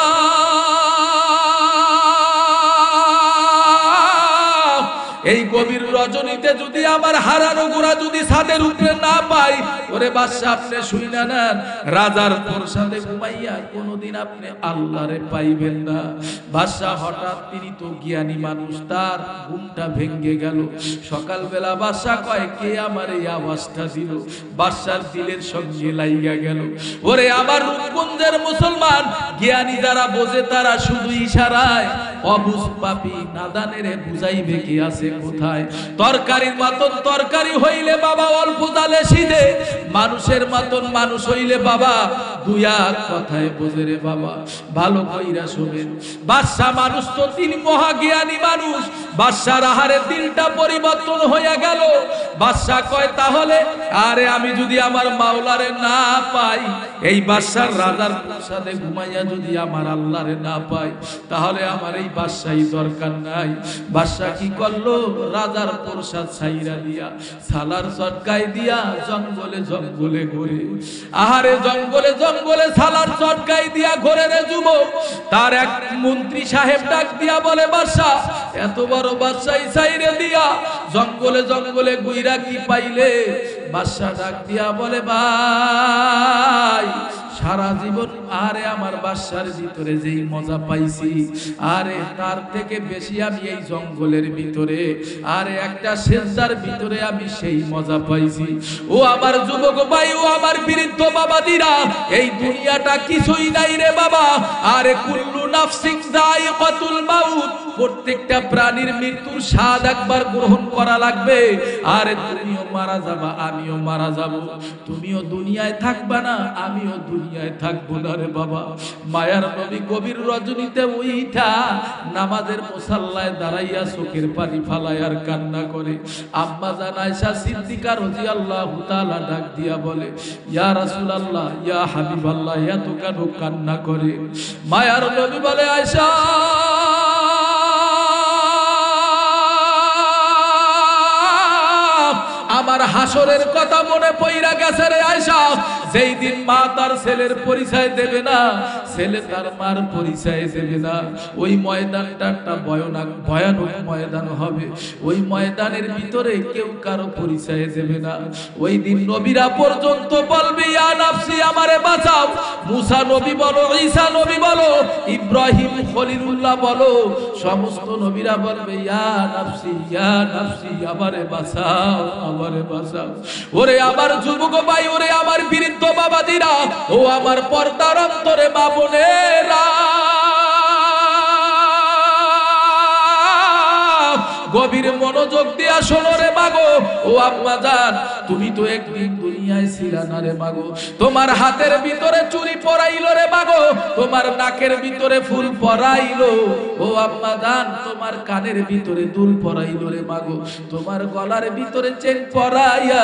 এই গভীর রজনীতে যদি আমার হারানো ঘোড়া যদি ছাদের উপরে না পাই, ওরে বাদশা আপনি শুইনা নেন, রাজার প্রসাদে ঘুমাইয়া কোনোদিন আপনি আল্লাহরে পাইবেন না। বাদশা হঠাৎ, তিনি তো জ্ঞানী মানুষ, তার ঘুমটা ভেঙ্গে গেল। সকালবেলা বাদশা কয়, কে আমার এই আওয়াজটা দিল? বাদশার দিলের সঙ্গে লাইগা গেল। ওরে আমার রূপগঞ্জের মুসলমান, জ্ঞানী যারা বোঝে তারা শুধু ইশারায়, অবুঝ পাপী নাদানেরে বুঝাইবে কি আছে কোথায়। তরকারির মতন তরকারি হইলে বাবা অল্প জালে সিধে, মানুষের মতন মানুষ হইলে বাবা দুয়া কথায় বোঝে রে বাবা। ভালো কইরা শুনেন, বাদশা মানুষ তো তিনি মহাজ্ঞানী মানুষ। বাদশার আহারে দিলটা পরিবর্তন হয়ে গেল। বাদশা কয়, তাহলে আরে আমি যদি আমার মাওলারে না পাই, এই বাদশার রাজার প্রসাদে ঘুমাইয়া যদি আমার আল্লাহরে না পাই, তাহলে আমার এই বাদশাহী দরকার নাই। বাদশা কি করলো? রাজার প্রসাদ ছাইরা দিয়া সালার চটকাই দিয়া জঙ্গলে জঙ্গলে ঘুরে, আহারে জঙ্গলে জঙ্গলে সালার চটকাই দিয়া ঘুরে রে যুবক। তার এক মন্ত্রী সাহেব ডাক দিয়া বলে, বাদশা এত বড় বাদশাহী ছাইরে দিয়া জঙ্গলে জঙ্গলে গুইরা কি পাইলে? বাদশা ডাক দিয়া বলে, ভাই সারা জীবন আরে আমার বাদশার ভিতরে যেই মজা পাইছি, আরে তার থেকে বেশি আমি এই জঙ্গলের ভিতরে আরে একটা সেজদার ভিতরে আমি সেই মজা পাইছি। ও আমার যুবক ভাই, ও আমার বৃদ্ধ বাবাদিরা, এই দুনিয়াটা কিছুই নাই রে বাবা। আরে কুল্লু নাফসিন যায়িকাতুল মাউত, প্রত্যেকটা প্রাণীর মৃত্যুর স্বাদ একবার গ্রহণ করা লাগবে। আরে তুমিও মারা যাবা, আমিও মারা যাব। তুমিও দুনিয়ায় থাকবা না, আমিও দুনিয়ায় থাকবো না রে বাবা। মায়ার নবী গভীর রজনীতে উইঠা নামাজের মুসাল্লায় দাঁড়াইয়া চোখের পানি ফালায় আর কান্না করে। আম্মা জান আয়েশা সিদ্দিকা রাদিয়াল্লাহু তাআলা ডাক দিয়া বলে, ইয়া রাসূলুল্লাহ, ইয়া হাবিবাল্লাহ, এত কেন কান্না করে? মায়ার নবী বলে, আয়েশা হাসরের কথা মনে পইরা গেছে রে আয়েশা। যেই দিন মা তার ছেলের পরিচয় দেবে না, ছেলে তার মার পরিচয় দেবে না, ওই ময়দানটা একটা ভয়ানক ময়দান হবে। ওই ময়দানের ভিতরে কেউ কারো পরিচয় দেবে না। ওই দিন নবীরা পর্যন্ত বলবে ইয়া নাফসি, আমারে বাঁচাও। মুসা নবী বলো, ঈসা নবী বলো, ইব্রাহিম খলিলুল্লাহ বলো, সমস্ত নবীরা বলবে ইয়া নাফসি, ইয়া নাফসি, আমারে বাঁচাও, আমারে বাঁচাও। ওরে আমার যুবক ভাই, ওরে আমার বৃদ্ধ বাবাজিরা, ও আমার পর্দার অন্তরে মা বোনেরা, গভীর মনোযোগ দিয়া শোনো রে মাগো। ও আম্মা জান, তুমি তো একদিন দুনিয়ায় ছিলা না রে মাগো। তোমার হাতের ভিতরে চুড়ি পরাইলো রে মাগো, তোমার নাকের ভিতরে ফুল পরাইলো। ও আম্মা জান, তোমার কানের ভিতরে দুল পরাইলো রে মাগো, তোমার গলার ভিতরে চেন পরাইয়া,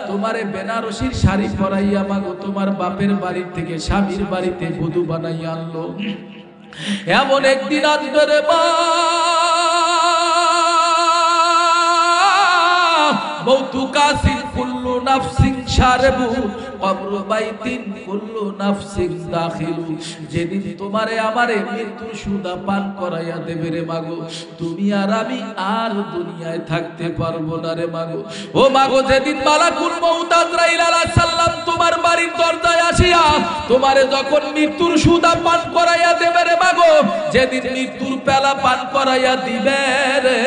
তোমারে বেনারসির শাড়ি পরাইয়া মাগো, তোমার বাপের বাড়ি থেকে স্বামীর বাড়িতে বধূ বানাইয়া আনলো। এমন একদিন আসবে রে মা, মৌতু কাসিন কুল্লু নাফসিন শারবু কবর বাইতিন কুল্লু নাফসিন দাখিলু। যেদিন তোমারে আমারে মৃত্যুর সুদা পান করাইয়া দেবে রে মাগো, তুমি আর আমি আর দুনিয়ায় থাকতে পারবো না রে মাগো। ও মাগো, যেদিন মালাকুল মউত আজরাইল আলাইহিস সালাম তোমার বাড়ির দরজায় আসিয়া তোমারে যখন মৃত্যুর সুদা পান করাইয়া দেবে রে মাগো, যেদিন মৃত্যুর পেলা পান করাইয়া দিবে রে,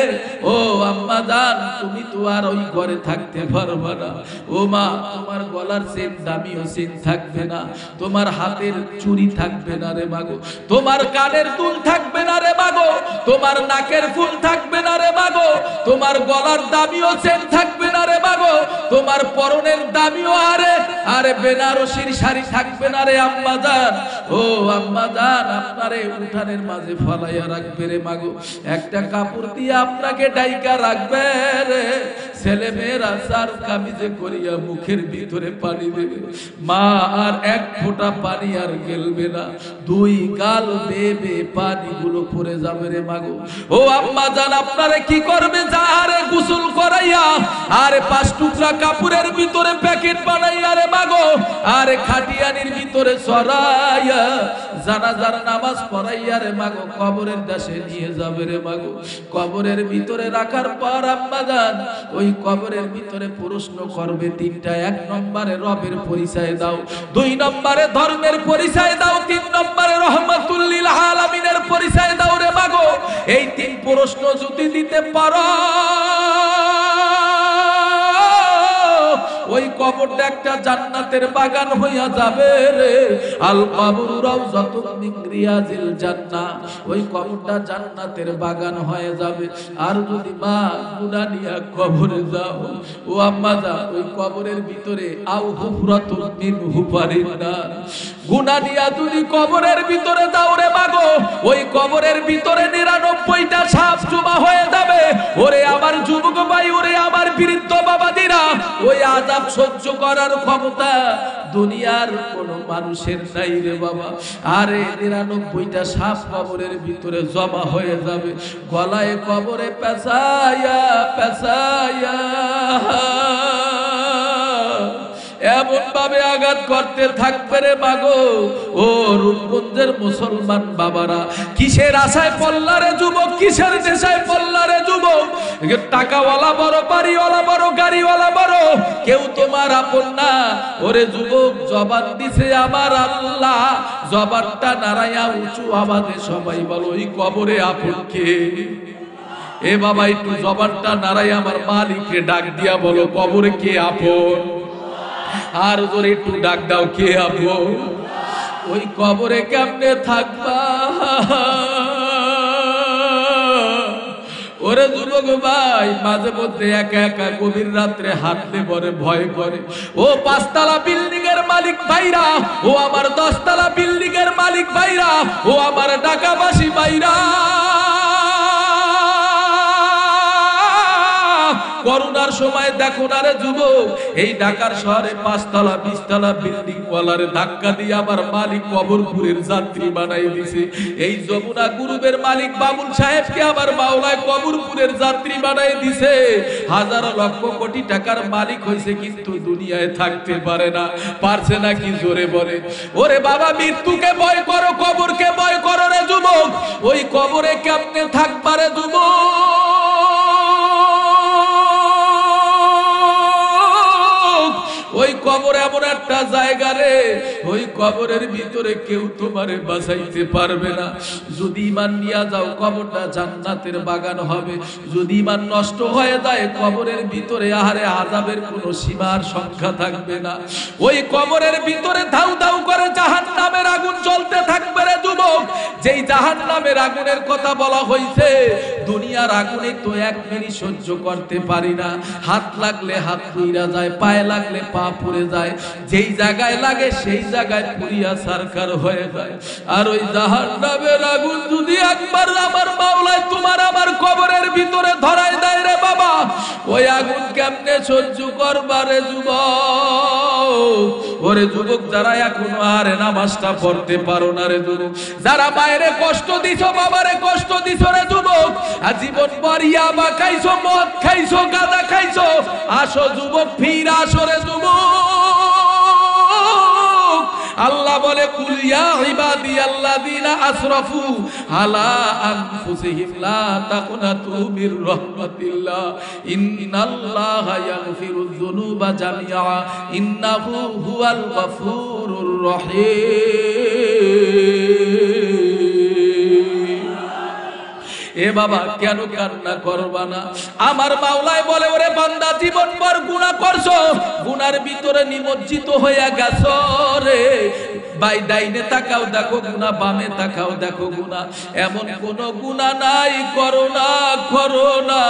ও আম্মা জান, তুমি তো আর ওই ঘরে থাকতে পারবে না। ও মা, তোমার গলার চেন দামিও চেন থাকবে না, তোমার হাতের চুড়ি থাকবে না রে মাগো, তোমার কানের দুল থাকবে না রে মাগো, তোমার নাকের ফুল থাকবে না রে মাগো, তোমার গলার দামিও চেন থাকবে না রে মাগো, তোমার পরনের দামিও আরে বেনারসির শাড়ি থাকবে না রে আম্মা জান। ও আম্মা জান, আপনারে উঠানের মাঝে ফলাইয়া রাখবে রে মাগো, একটা কাপড় দিয়ে আপনাকে ডাইকা রাখবে রে। ছেলে মেয়েরা সার কামিজে করিয়া মুখের ভিতরে পানি দেবে, মা আর এক ফোঁটা পানি আর গেলবে না, দুই গাল বেবে পানিগুলো পড়ে যাবে রে মাগো। ও আম্মা জান, আপনারে কি করবে? যাহারে গোসল করাইয়া আরে 5 টুকরা কাপড়ের ভিতরে প্যাকেট বানাইয়া রে মাগো, আরে খাটিয়ানির ভিতরে সরাইয়া জানাজার নামাজ পড়াইয়া রে মাগো কবরের দেশে নিয়ে যাবে রে মাগো। কবরের ভিতরে রাখার পর আম্মা জান, ওই কবরের ভিতরে প্রশ্ন করবে 3টা। 1 নম্বরে রবের পরিচয় দাও, 2 নম্বরে ধর্মের পরিচয় দাও, 3 নম্বরে রহমাতুল লিল আলামিনের পরিচয় দাও রে মাগো। এই 3 প্রশ্ন যদি দিতে পারো, ওই কবরটা একটা জান্নাতের বাগান হইয়া যাবে রে। আল কবরু রাউযাতুম মিন রিয়াজিল জান্নাহ, ওই কবরটা জান্নাতের বাগান হয়ে যাবে। আর যদি মা গুনাহ নিয়ে কবরে যাও, ও আম্মা যা, ওই কবরের ভিতরে আও হুফরাতুম মিন হুফারিন নার, গুনাহ নিয়ে যদি কবরের ভিতরে যাও রে মাগো, ওই কবরের ভিতরে 99টা সাপ জমা হয়ে যাবে। ওরে আমার যুবক ভাই, ওরে আমার বৃদ্ধ বাবাদিরা, ওই আযাব সহ্য করার ক্ষমতা দুনিয়ার কোন মানুষের নাই রে বাবা। আরে 99টা সাপ কবরের ভিতরে জমা হয়ে যাবে, গলায় কবরে পেঁচাইয়া পেঁচাইয়া এমন ভাবে আঘাত করতে থাকবে রে মাগো। ও রূপগঞ্জের মুসলমান বাবারা, কিসের আশায় পড়লা রে যুবক, কিসের নেশায় পড়লা রে যুবক? টাকাওয়ালা বড়, বাড়িওয়ালা বড়, গাড়িওয়ালা বড়, কেউ তোমার আপন না। ওরে যুবক, জবান দিছে আমার আল্লাহ, জবানটা নাড়াইয়া উঁচু আওয়াজে সবাই বলো, ওই কবরে আপন কে? এ বাবা, একটু জবানটা নাড়াই আমার মালিককে ডাক দিয়া বলো, কবরে কে আপন? আর জোরে একটু ডাক দাও, কে আপন? ওই কবরে কেমনে থাকবা? ওরে যুবক ভাই, মাঝে মধ্যে একা একা গভীর রাত্রে হাঁটলে পরে ভয় করে। ও 5 তলা বিল্ডিং এর মালিক ভাইরা, ও আমার 10 তলা বিল্ডিং এর মালিক ভাইরা, ও আমার ঢাকাবাসী ভাইরা, করোনার সময় দেখো না রে যুবক, এই ঢাকার শহরে 5 তলা 20 তলা বিল্ডিং ওয়ালারে ধাক্কা দিয়ে আবার মালিক কবরপুরের যাত্রী বানাই দিছে। এই যমুনা গ্রুপের মালিক বাবুল সাহেবকে আবার মাওলায় কবরপুরের যাত্রী বানাই দিছে। হাজার লক্ষ কোটি টাকার মালিক হয়েছে, কিন্তু দুনিয়ায় থাকতে পারে না। পারছে না কি জোরে বলে? ওরে বাবা, মৃত্যুকে ভয় করো, কবরকে ভয় করো রে যুবক। ওই কবরে কেমনে থাকবা রে যুবক? ওই কবর এমন একটা জায়গা রে, ওই কবরের ভিতরে কেউ তোমারে বাঁচাইতে পারবে না। যদি ঈমান নিয়ে যাও, কবরটা জান্নাতের বাগান হবে। যদি ঈমান নষ্ট হয়ে যায়, কবরের ভিতরে আহারে আযাবের কোনো সীমার সংখ্যা থাকবে না। ওই কবরের ভিতরে ধাউ ধাউ করে জাহান্নামের আগুন জ্বলতে থাকবে রে যুবক। যেই জাহান্নামের আগুনের কথা বলা হয়েছে, দুনিয়ার আগুনে তো 1 মিনিট সহ্য করতে পারি না। হাত লাগলে হাত পুড়িয়া যায়, পায়ে লাগলে পা পুড়ে যায়, যেই জায়গায় লাগে সেই জায়গায় পুড়িয়া সারকার হয়ে যায়। আর ওই জাহান্নামের আগুন যদি একবার আমার মাওলায় তোমার আমার কবরের ভিতরে ধরায় দেয় রে বাবা, ওই আগুন কেমনে সহ্য করবা রে যুবক? ওরে যুবক, যারা এখনো আর নামাজটা পড়তে পারো না রে যুবক, যারা মায়েরে কষ্ট দিছো, বাবারে কষ্ট দিছো রে যুবক, আজীবন পরিয়া বা খাইছো, মদ খাইছো, গাঁজা খাইছো, আসো যুবক, ফির আসো রে যুবক। আল্লাহ বলে, কুল ইয়া ইবাদিয়াল্লাযীনা আসরাফু আলা আনফুসিহিম লা তাকুনাতু মির রাহমাতিল্লাহ ইন্নাল্লাহা ইয়াগফিরুয যুনুবা জামিআ ইন্নাহু হুয়াল গফুরুর রহিম। এ বাবা, কেন কান্না করবা না? আমার মাওলায় বলে, ওরে বান্দা, জীবন ভর গুনাহ করছো, গুনার ভিতরে নিমজ্জিত হইয়া গেছো রে। বাই ডাইনে তাকাও দেখো গুনাহ, বামে তাকাও দেখো গুনাহ। এমন কোন গুনাহ নাই করো না, করো না,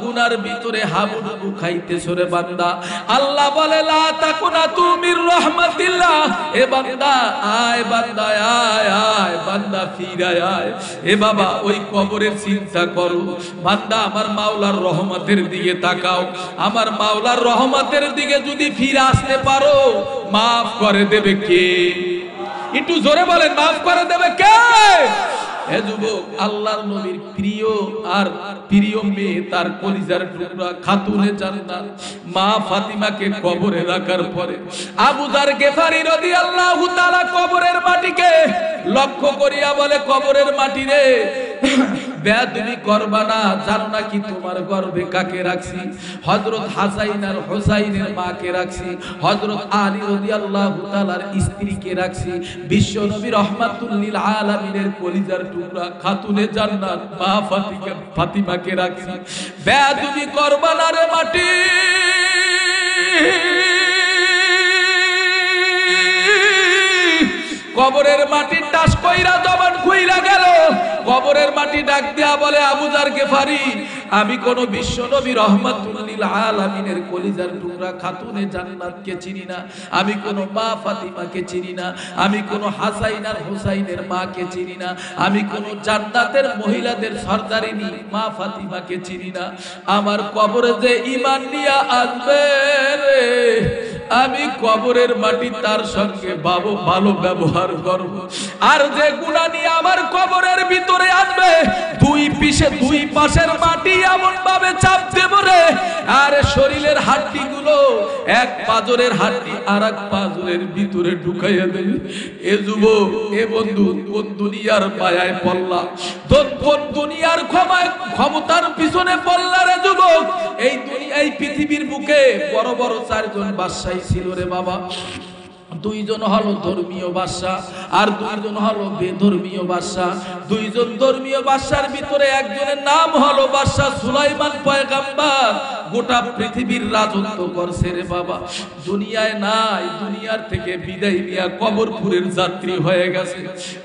গুনার ভিতরে হাবুডুবু খাইতেছো রে বান্দা। আল্লাহ বলে, লা তাকুনাতু মির রাহমাতিল্লাহ। এ বান্দা আয়, বান্দা আয়, আয় বান্দা ফিরায় আয়। এ বাবা, ওই কবরের চিন্তা করো বান্দা, আমার মাওলার রহমতের দিকে তাকাও। আমার মাওলার রহমতের দিকে যদি ফিরে আসতে পারো, মাফ করে দেবে কে? একটু জোরে বলেন, মাফ করে দেবে কে? হে যুবক, আল্লাহর নবীর প্রিয় আর প্রিয় মেয়ে, তার কলিজার টুকরা খাতুনে জান্নাত মা ফাতিমাকে কবরে রাখার পরে আবু যার গেফারি রাদিয়াল্লাহু তাআলা কবরের মাটিকে লক্ষ্য করিয়া বলে, কবরের মাটি রে, বেয়াদবি করবা না। জানো নাকি তোমার গর্ভে কাকে রাখছি? হযরত হাসাইন আর হুসাইনের মাকে রাখছি, হযরত আলী রাদিয়াল্লাহু তাআলার স্ত্রীকে রাখছি, বিশ্ব নবী রাহমাতুল লিল আলামিনের কলিজার টুকরা খাতুনে জান্নাত মা ফাতিমাকে রাখছি। বেয়াদবি করবা না রে মাটি। কবরের মাটি টাস কইরা জবান খুইলা গেল। কবরের মাটি ডাক দিয়া বলে, আবু যার গেফারি, আমি কোন বিশ্ব নবী রাহমাতুল লিল আলামিনের কলিজার টুকরা খাতুনে জান্নাতকে চিনি না, আমি কোন মা ফাতিমাকে চিনি না, আমি কোন হাসাইন আর হুসাইনের মাকে চিনি না, আমি কোন জান্নাতের মহিলাদের সরদারিনী মা ফাতিমাকে চিনি না। আমার কবরে যে ঈমান নিয়া আসবে রে, আমি কবরের মাটি তার সঙ্গে ভালো ব্যবহার করব। আর যে গুনাহ নিয়ে আমার কবরের ভিতরে আসবে, দুই পাশের মাটি এমন ভাবে চাপ দেব রে, আর শরীরের হাড্ডি গুলো এক পাজরের হাড্ডি আর এক পাজরের ভিতরে ঢুকাইয়া দেব। এ যুবক, এ বন্ধু, কোন দুনিয়ার মায়ায় পড়লা? কোন দুনিয়ার ক্ষমতার পিছনে পড়লা রে যুবক? এই পৃথিবীর বুকে বড় বড় 4 জন বাদশাহী ছিল রে বাবা। 2 জন হলো ধর্মীয় বাদশা, আর 2 জন হলো বেধর্মীয় বাদশা। 2 জন ধর্মীয় বাদশার ভিতরে একজনের নাম হলো বাদশা সুলাইমান পয়গম্বর। গোটা পৃথিবীর রাজত্ব করছে রে বাবা। দুনিয়ায় নাই, দুনিয়ার থেকে বিদায় নিয়ে কবরপুরের যাত্রী হয়ে গেছে।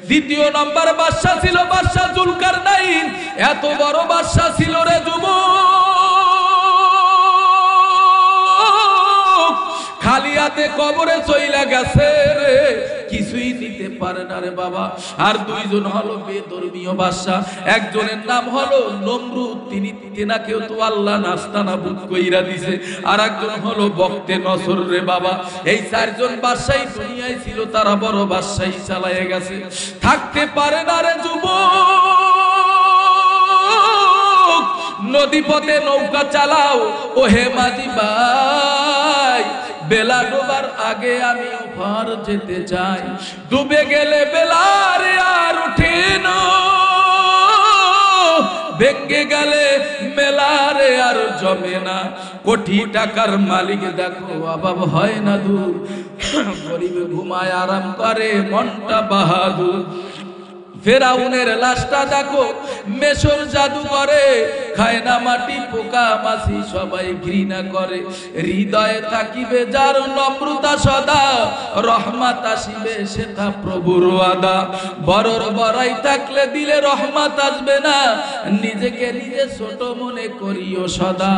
2 নম্বর বাদশা ছিল বাদশা জুলকারনাইন। এত বড় বাদশা ছিল রে যুবক, খালি হাতে কবরে চইলা গেছে রে। কিছুই নিতে পারে না রে বাবা। আর দুইজন হলো বেধর্মীয় বাদশা, একজনের নাম হলো নমরুদ, তেনাকেও তো আল্লাহ নাস্তানাবুদ কইরা দিছে। আর একজন হলো বক্তে নসর রে বাবা। এই চারজন বাদশাই দুনিয়ায় ছিল, তারা বড় বাদশাই চালায়ে গেছে। থাকতে পারে না রে যুবক, নদী পথে নৌকা চালাও ও হে মাঝি ভাই, বেলা ডোবার আগে আমি ওপার যেতে চাই। ডুবে গেলে বেলারে আর উঠে না, ভেঙ্গে গেলে মেলারে আর জমে না। কোটি টাকার মালিক দেখো অভাব হয় না দূর, গরিব ঘুমায় আরাম করে মনটা বাহাদুর। ফেরাউনের লাশটা দেখো মেশর জাদু করে, খায় না মাটি পোকা মাছি সবাই ঘৃণা করে। হৃদয়ে থাকিবে যার নম্রতা সদা, রহমত আসিবে সেটা প্রভুর ওয়াদা। বড়র বড়াই থাকলে দিলে রহমত আসবে না, নিজেকে নিজে ছোট মনে করিও সদা।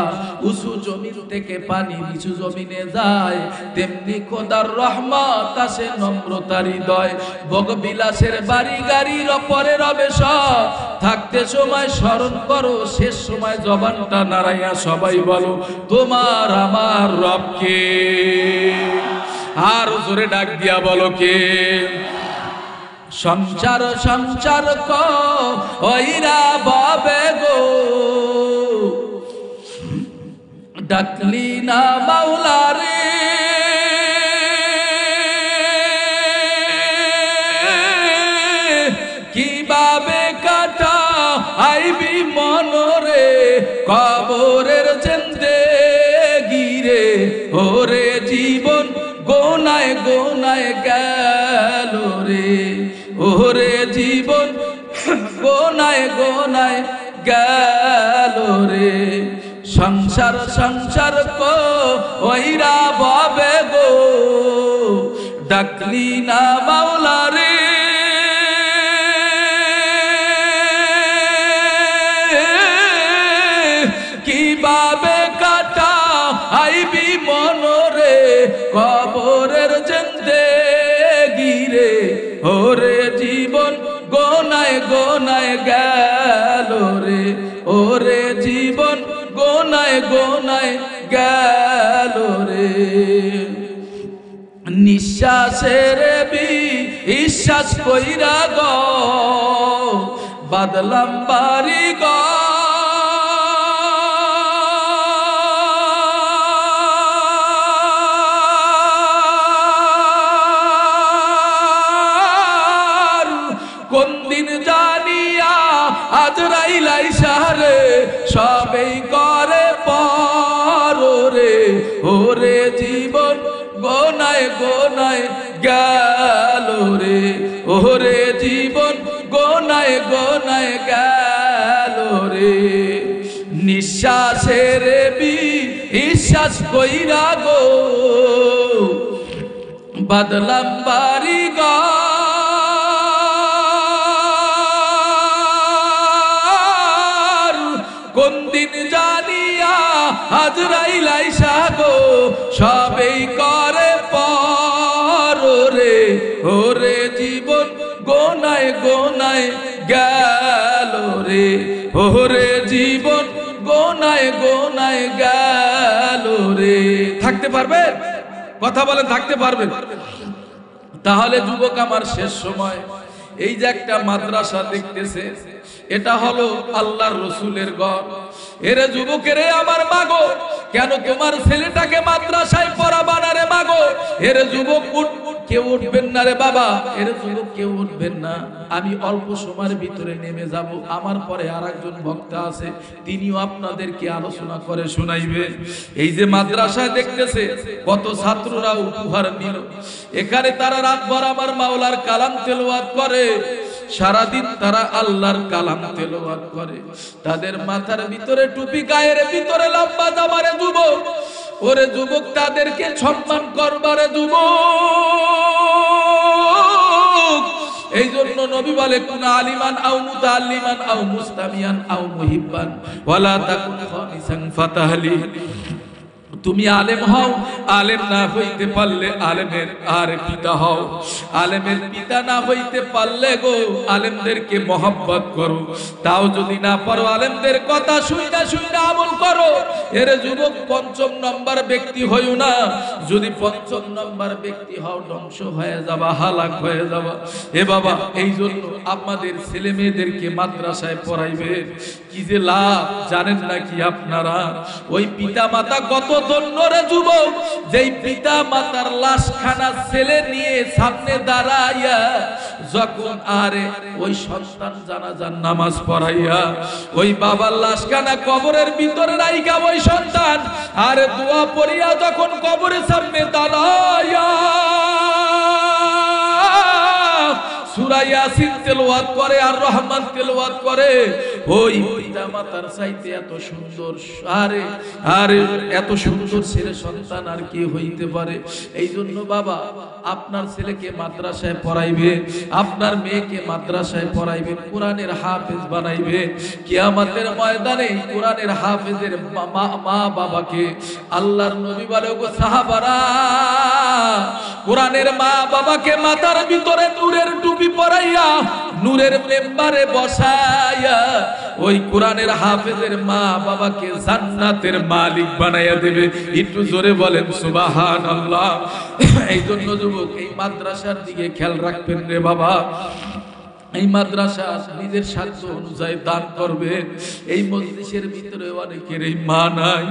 উঁচু জমিন থেকে পানি নিচু জমিনে যায়, তেমনি খোদার রহমত আসে নম্রতার হৃদয়। ভোগবিলাসের বাড়ি গাড়ির পরে রবে সব, থাকতে সময় স্মরণ করো, শেষ সময় জবানটা নাড়াইয়া সবাই বলো তোমার আমার রবকে। আর জোরে ডাক দিয়া বলো কে? সংসার সংসার কইরা বাবে গো, ডাকলি না মাওলারে। কিভাবে কাটা আইবি মনরে, কবরের জিন্দেগি রে। ওরে জীবন গোনায় গোনায় গেল রে, ওরে জীবন গোনায় গোনায় গেল রে। সংসার সংসার কইরা বাবে গো, ডাকলি না মাওলারে। কিভাবে কাটা আইবি মনরে, কবরের জিন্দেগি রে। ওরে জীবন গোনায় গোনায় গেল রে, ওরে জীবন গোনায় গোনায় গেল রে। নিঃশ্বাসের বিশ্বাস কইরা গো, বাদলাম বাড়ি গো। কোন দিন জানিয়া আজরাইল আইসা রে, সবেই করে পর রে। ওরে জীবন গোনায় গোনায় গেল রে, ওরে জীবন গোনায় গোনায় গেল রে। নিঃশ্বাসের বিশ্বাস কইরা গো, বাদলাম বাড়ি গো। কোন দিন জানিয়া আজরাইল আইসা গো, সবেই করে পর রে। ওরে জীবন গোনায় গোনায় গেল রে, ওরে জীবন গোনায় গোনায় গেল রে। থাকতে পারবেন? কথা বলেন, থাকতে পারবেন? তাহলে যুবক আমার শেষ সময়, এই যে একটা মাদ্রাসা দেখতেছে, এটা হলো আল্লাহর রসুলের ঘর। এরে যুবকেরে আমার মাগো, কেন তোমার ছেলেটাকে মাদ্রাসায় পড়াবা না রে মাগো? এরে যুবক কেউ উঠবেন না রে বাবা, এরে যুবক কেউ উঠবেন না। আমি অল্প সময়ের ভিতরে নেমে যাব, আমার পরে আর একজন বক্তা আছে, তিনিও আপনাদেরকে আলোচনা করে শোনাইবে। এই যে মাদ্রাসায় দেখতেছে কত ছাত্ররা উপহার নিল, এখানে তারা রাতভর আমার মাওলার কালাম তেলাওয়াত করে, সারাদিন তারা আল্লাহর কালাম তেলাওয়াত করে। তাদের মাথার ভিতরে টুপি, গায়ের ভিতরে লম্বা জামারে যুবক। ওরে যুবক, তাদেরকে সম্মান করবারে যুবক। এই জন্য নবী বলে, কুন আলিমান আও মুতাআল্লিমান আও মুস্তামিয়ান আও মুহিব্বান ওয়ালা তাকুন খামিসান ফাতাহলি। তুমি আলেম হও, আলেম না হইতে পারলে আলেমের আর পিতা হও, আলেমের পিতা না হইতে পারলে গো আলেমদেরকে মহব্বত করো, তাও যদি না পারো আলেমদের কথা শুইনা শুইনা আমল করো। এর যুবক পঞ্চম নম্বর ব্যক্তি হইও না, যদি পঞ্চম নম্বর ব্যক্তি হও ধ্বংস হয়ে যাবা, হালাক হয়ে যাবা। এ বাবা, এই জন্য আমাদের ছেলে মেয়েদেরকে মাদ্রাসায় পড়াইবে, কি যে লাভ জানেন নাকি আপনারা? ওই পিতা মাতা কত ধন্য রে যুবক, যেই পিতা মাতার লাশখানা ছেলে নিয়ে সামনে দাঁড়াইয়া যখন আরে ওই সন্তান জানাজার নামাজ পড়াইয়া ওই বাবার লাশখানা কবরের ভিতরে রাইখা ওই সন্তান আরে দোয়া পড়িয়া যখন কবরের সামনে দাঁড়াইয়া সূরা ইয়াসিন তেলাওয়াত করে আর রহমান তেলাওয়াত করে, ওই পিতা মাতার চাইতে এত সুন্দর আরে এত সুন্দর ছেলে সন্তান আর কি হইতে পারে? এই জন্য বাবা, আপনার ছেলেকে মাদ্রাসায় পড়াইবে, আপনার মেয়েকে মাদ্রাসায় পড়াইবে, কোরআনের হাফেজ বানাইবে। কিয়ামতের ময়দানে কোরআনের হাফেজের মা বাবাকে আল্লাহর নবী বলে, গো সাহাবারা, কোরআনের মা বাবাকে মাথার ভিতরে নূরের টুপি পরাইয়া নূরের মেম্বারে বসাইয়া ওই কোরআনের হাফেজের মা বাবাকে জান্নাতের মালিক বানাইয়া দেবে। একটু জোরে বলেন সুবহানাল্লাহ। এই জন্য যুবক, এই মাদ্রাসার দিকে খেয়াল রাখবেন রে বাবা। এই মাদ্রাসা নিজের সাধ্য অনুযায়ী দান করবে। এই মজলিসের ভিতরে অনেকের এই মা নাই,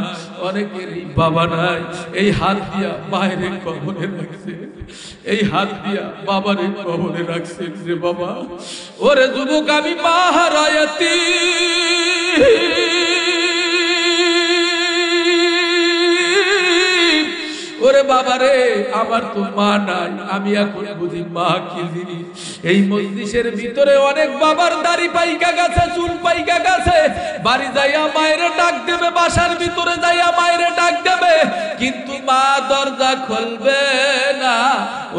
অনেকের এই বাবা নাই, এই হাত দিয়া বাইরে কবরে রাখছে, এই হাত দিয়া বাবারে কবরে রাখছে রে বাবা। ওরে যুবক, আমি মা হারায়াতি, ওরে বাবারে, আমার তো মা নাই, আমি এখন বুঝি মা কি জিনিস। এই মজলিসের ভিতরে অনেক বাবার দাড়ি পাইকা গেছে, চুল পাইকা গেছে, বাড়ি যাইয়া মায়ের ডাক দেবে, বাসার ভিতরে যাইয়া মায়ের ডাক দেবে, কিন্তু মা দরজা খুলবে না।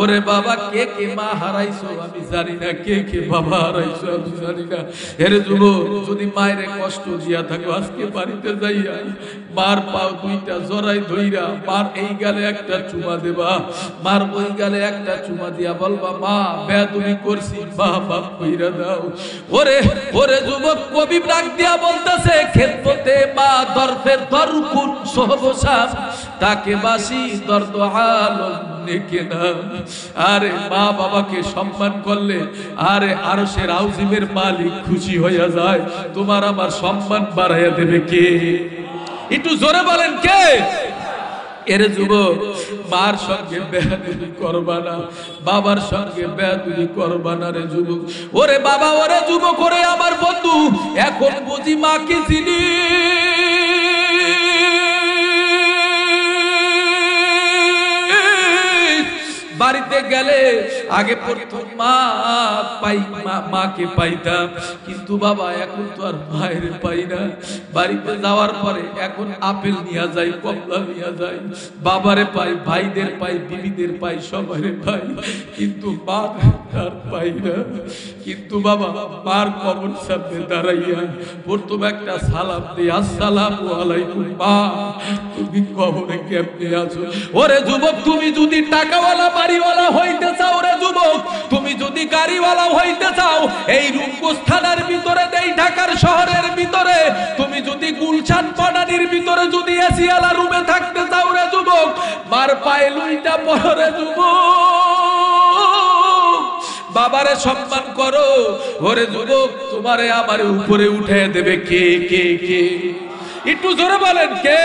ওরে বাবা, কে কে মা হারাইছো আমি জানি না, কে কে বাবা হারাইছো আমি জানি না। এর যুবক, যদি মায়ের কষ্ট দিয়া থাকো, আজকে বাড়িতে যাইয়া মার পাও দুইটা জড়াই ধইরা মার এই গালে একটা চুমা দেবা, মার ওই গালে একটা চুমা দিয়া বলবা, মা বেয়াদবি করছি, মা বাপ কইরা দাও। ওরে ওরে যুবক, কবি ডাক দিয়া বলতেছে, খেদমতে মা দরফের দরকুন সহবসাম, তাকে বাসি দর্দ আলম নেকে না। আরে মা বাবাকে সম্মান করলে আরে আরশের আউজিমের মালিক খুশি হইয়া যায়। তোমার আমার সম্মান বাড়াইয়া দেবে কে? একটু জোরে বলেন কে? এর যুবক, মার সঙ্গে বেয়াদবি করবা না, বাবার সঙ্গে বেয়াদবি করবা না রে যুবক। ওরে বাবা, ওরে যুবক, ওরে আমার বন্ধু, এখন বুঝি মা কি জিনিস। বাড়িতে গেলে আগে প্রথম মাকে পাইতাম, কিন্তু বাবা এখন তো আর মায়ের পাই না। বাড়িতে যাওয়ার পরে এখন আপেল নিয়ে যাই, কমলা নিয়ে যাই, বাবারে পাই, ভাইদের পাই, বিবিদের পাই, সবারে পাই, কিন্তু মা আর পাই না। কিন্তু বাবা, মার কবর সামনে দাঁড়াইয়া প্রথম একটা সালাম দিই, আসসালামু আলাইকুম মা, তুমি কবরে কেমনে আছো? ওরে যুবক, তুমি যদি টাকাওয়ালা বাড়িওয়ালা হইতে চাও রে যুবক, তুমি যদি গাড়িওয়ালা হইতে চাও, এই রূপগঞ্জ থানার ভিতরে, এই ঢাকার শহরের ভিতরে, তুমি যদি গুলশান বনানীর ভিতরে যদি এসিওয়ালা রুমে থাকতে চাও রে যুবক, মার পায়ে লুইটা পড়ো রে যুবক, বাবারে সম্মান করো। ওরে যুবক, তোমারে আমারে উপরে উঠে দেবে কে? কে কে? একটু জোরে বলেন কে?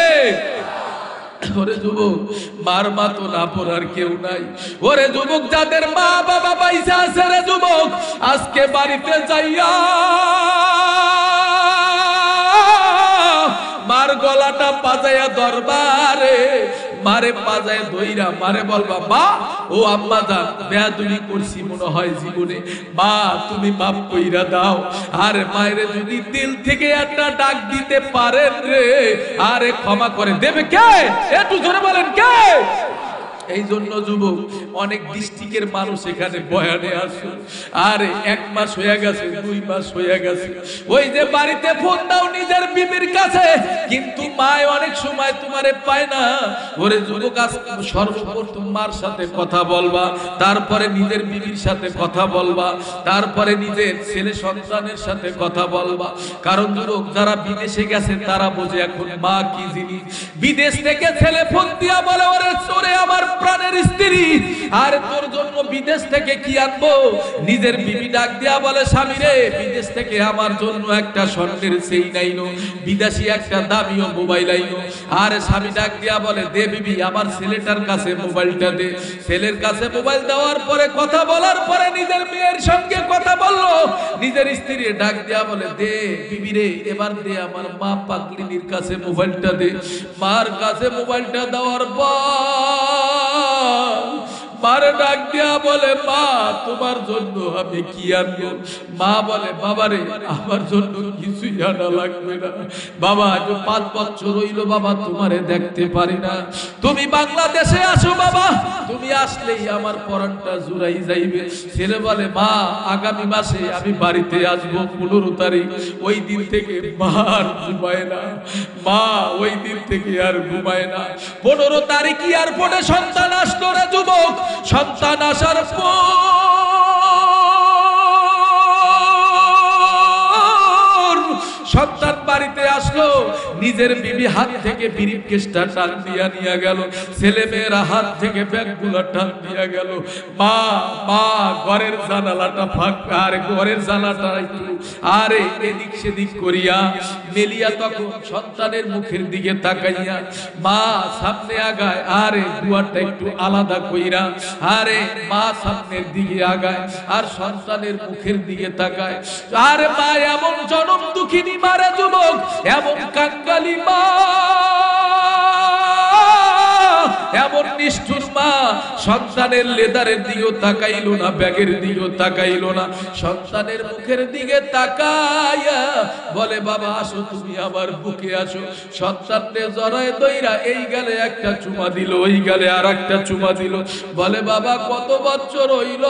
ওরে যুবক, মার মা তো না পড়ার কেউ নাই। ওরে যুবক, যাদের মা বাবা পয়সা আছে রে যুবক, আজকে বাড়িতে যাইয়া মার গলাটা পাজাইয়া দরবারে মারে পাজায় ধইরা মারে বলবা, মা ও আম্মা জান, বেয়াদবি করছি মনে হয় জীবনে, মা তুমি মাফ কইরা দাও। আরে মায়ের যদি দিল থেকে একটা ডাক দিতে পারেন রে, আরে ক্ষমা করে দেবে কে? একটু জোরে বলেন কে? এই জন্য যুবক অনেক ডিস্ট্রিক্টের মানুষ এখানে বয়ানে আসে, আরে 1 মাস হয়ে গেছে, 2 মাস হয়ে গেছে, ওই যে বাড়িতে ফোন দাও নিজের বিবির কাছে, কিন্তু মায় অনেক সময় তোমারে পায় না। ওরে যুবক, সর্বপ্রথম মার সাথে কথা বলবা, তারপরে নিজের বিবির সাথে কথা বলবা, তারপরে নিজের ছেলে সন্তানের সাথে কথা বলবা। কারণ যুবক যারা বিদেশে গেছে তারা বোঝে এখন মা কি জিনিস। বিদেশ থেকে ছেলে ফোন দিয়া বলে, ওরে চোরে আমার প্রাণের স্ত্রী, আর তোর জন্য বিদেশ থেকে কি আনবো? নিজের বিবি ডাক দিয়া বলে, স্বামী রে, বিদেশ থেকে আমার জন্য একটা স্বর্ণের চেইন আইনো, বিদেশি একটা দামিও মোবাইল আইনো। আর স্বামী ডাক দিয়া বলে, দে বিবি, আমার ছেলেটার কাছে মোবাইলটা দে। ছেলের কাছে মোবাইল দেওয়ার পরে, কথা বলার পরে নিজের মেয়ের সঙ্গে কথা বললো, নিজের স্ত্রী ডাক দিয়া বলে, দে বিবি রে, এবার দে আমার মা পাগলিনীর কাছে মোবাইলটা দে। মার কাছে মোবাইলটা দেওয়ার পর মারে ডাক দিয়া বলে, মা তোমার জন্য আমি কি আনবো? মা বলে, বাবারে, আমার জন্য কিছুই আনা লাগবে না বাবা, আজ 5 বছর হইল বাবা তোমারে দেখতে পারি না, তুমি বাংলাদেশে আসো বাবা, তুমি আসলেই আমার পরানটা জুড়াই যাইবে। ছেলে বলে, মা আগামী মাসে আমি বাড়িতে আসবো 15 তারিখ, ওই দিন থেকে মা আর ঘুমায় না, মা ওই দিন থেকে আর ঘুমায় না। 15 তারিখ এয়ারপোর্টে সন্তান আসলো রে যুবক, সন্তান আসার পর সন্তান বাড়িতে আসলো, নিজের বিবি হাত থেকে ব্রিফকেসটা টান দিয়া নিয়ে গেল, ছেলে মেয়েরা হাত থেকে ব্যাগগুলো টান দিয়া গেল। মা মা ঘরের জানালাটা ফাঁকা, আর ঘরের জানালাটা একটু আরে এদিক সেদিক করিয়া মেলিয়া তখন সন্তানের মুখের দিকে তাকাইয়া মা সামনে আগায়, আরে দুয়ারটা একটু আলাদা কইরা, আরে মা সামনের দিকে আগায় আর সন্তানের মুখের দিকে তাকায়। আরে মা এমন জনম দুঃখিনী মারা যুবক, এমন কাঙ্গালি মা, এমন নিষ্ঠুর মা, সন্তানের লেদারের দিকেও তাকাইলো না, ব্যাগের দিকেও তাকাইলো না, সন্তানের মুখের দিকে তাকাইয়া বলে, বাবা আসো, তুমি আমার বুকে আসো। সন্তানকে জড়ায় দইরা এই গালে একটা চুমা দিল, ওই গালে আর একটা চুমা দিল, বলে, বাবা কত বছর হইল,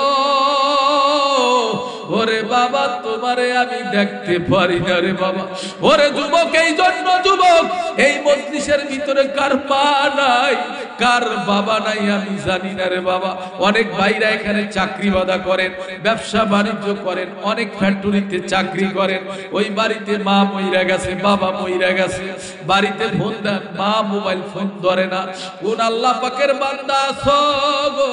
ওরে বাবা তোমারে আমি দেখতে পারি না রে বাবা। ওরে যুবক, এই জন্য যুবক এই মজলিসের ভিতরে কার মা নাই, কার বাবা নাই আমি জানি না রে বাবা। অনেক ভাইরা এখানে চাকরি বাদা করেন, ব্যবসা বাণিজ্য করেন, অনেক ফ্যাক্টরিতে চাকরি করেন, ওই বাড়িতে মা মইরা গেছে, বাবা মইরা গেছে, বাড়িতে ফোন দেন, মা মোবাইল ফোন ধরে না। কোন আল্লাহ পাকের বান্দা আছো গো?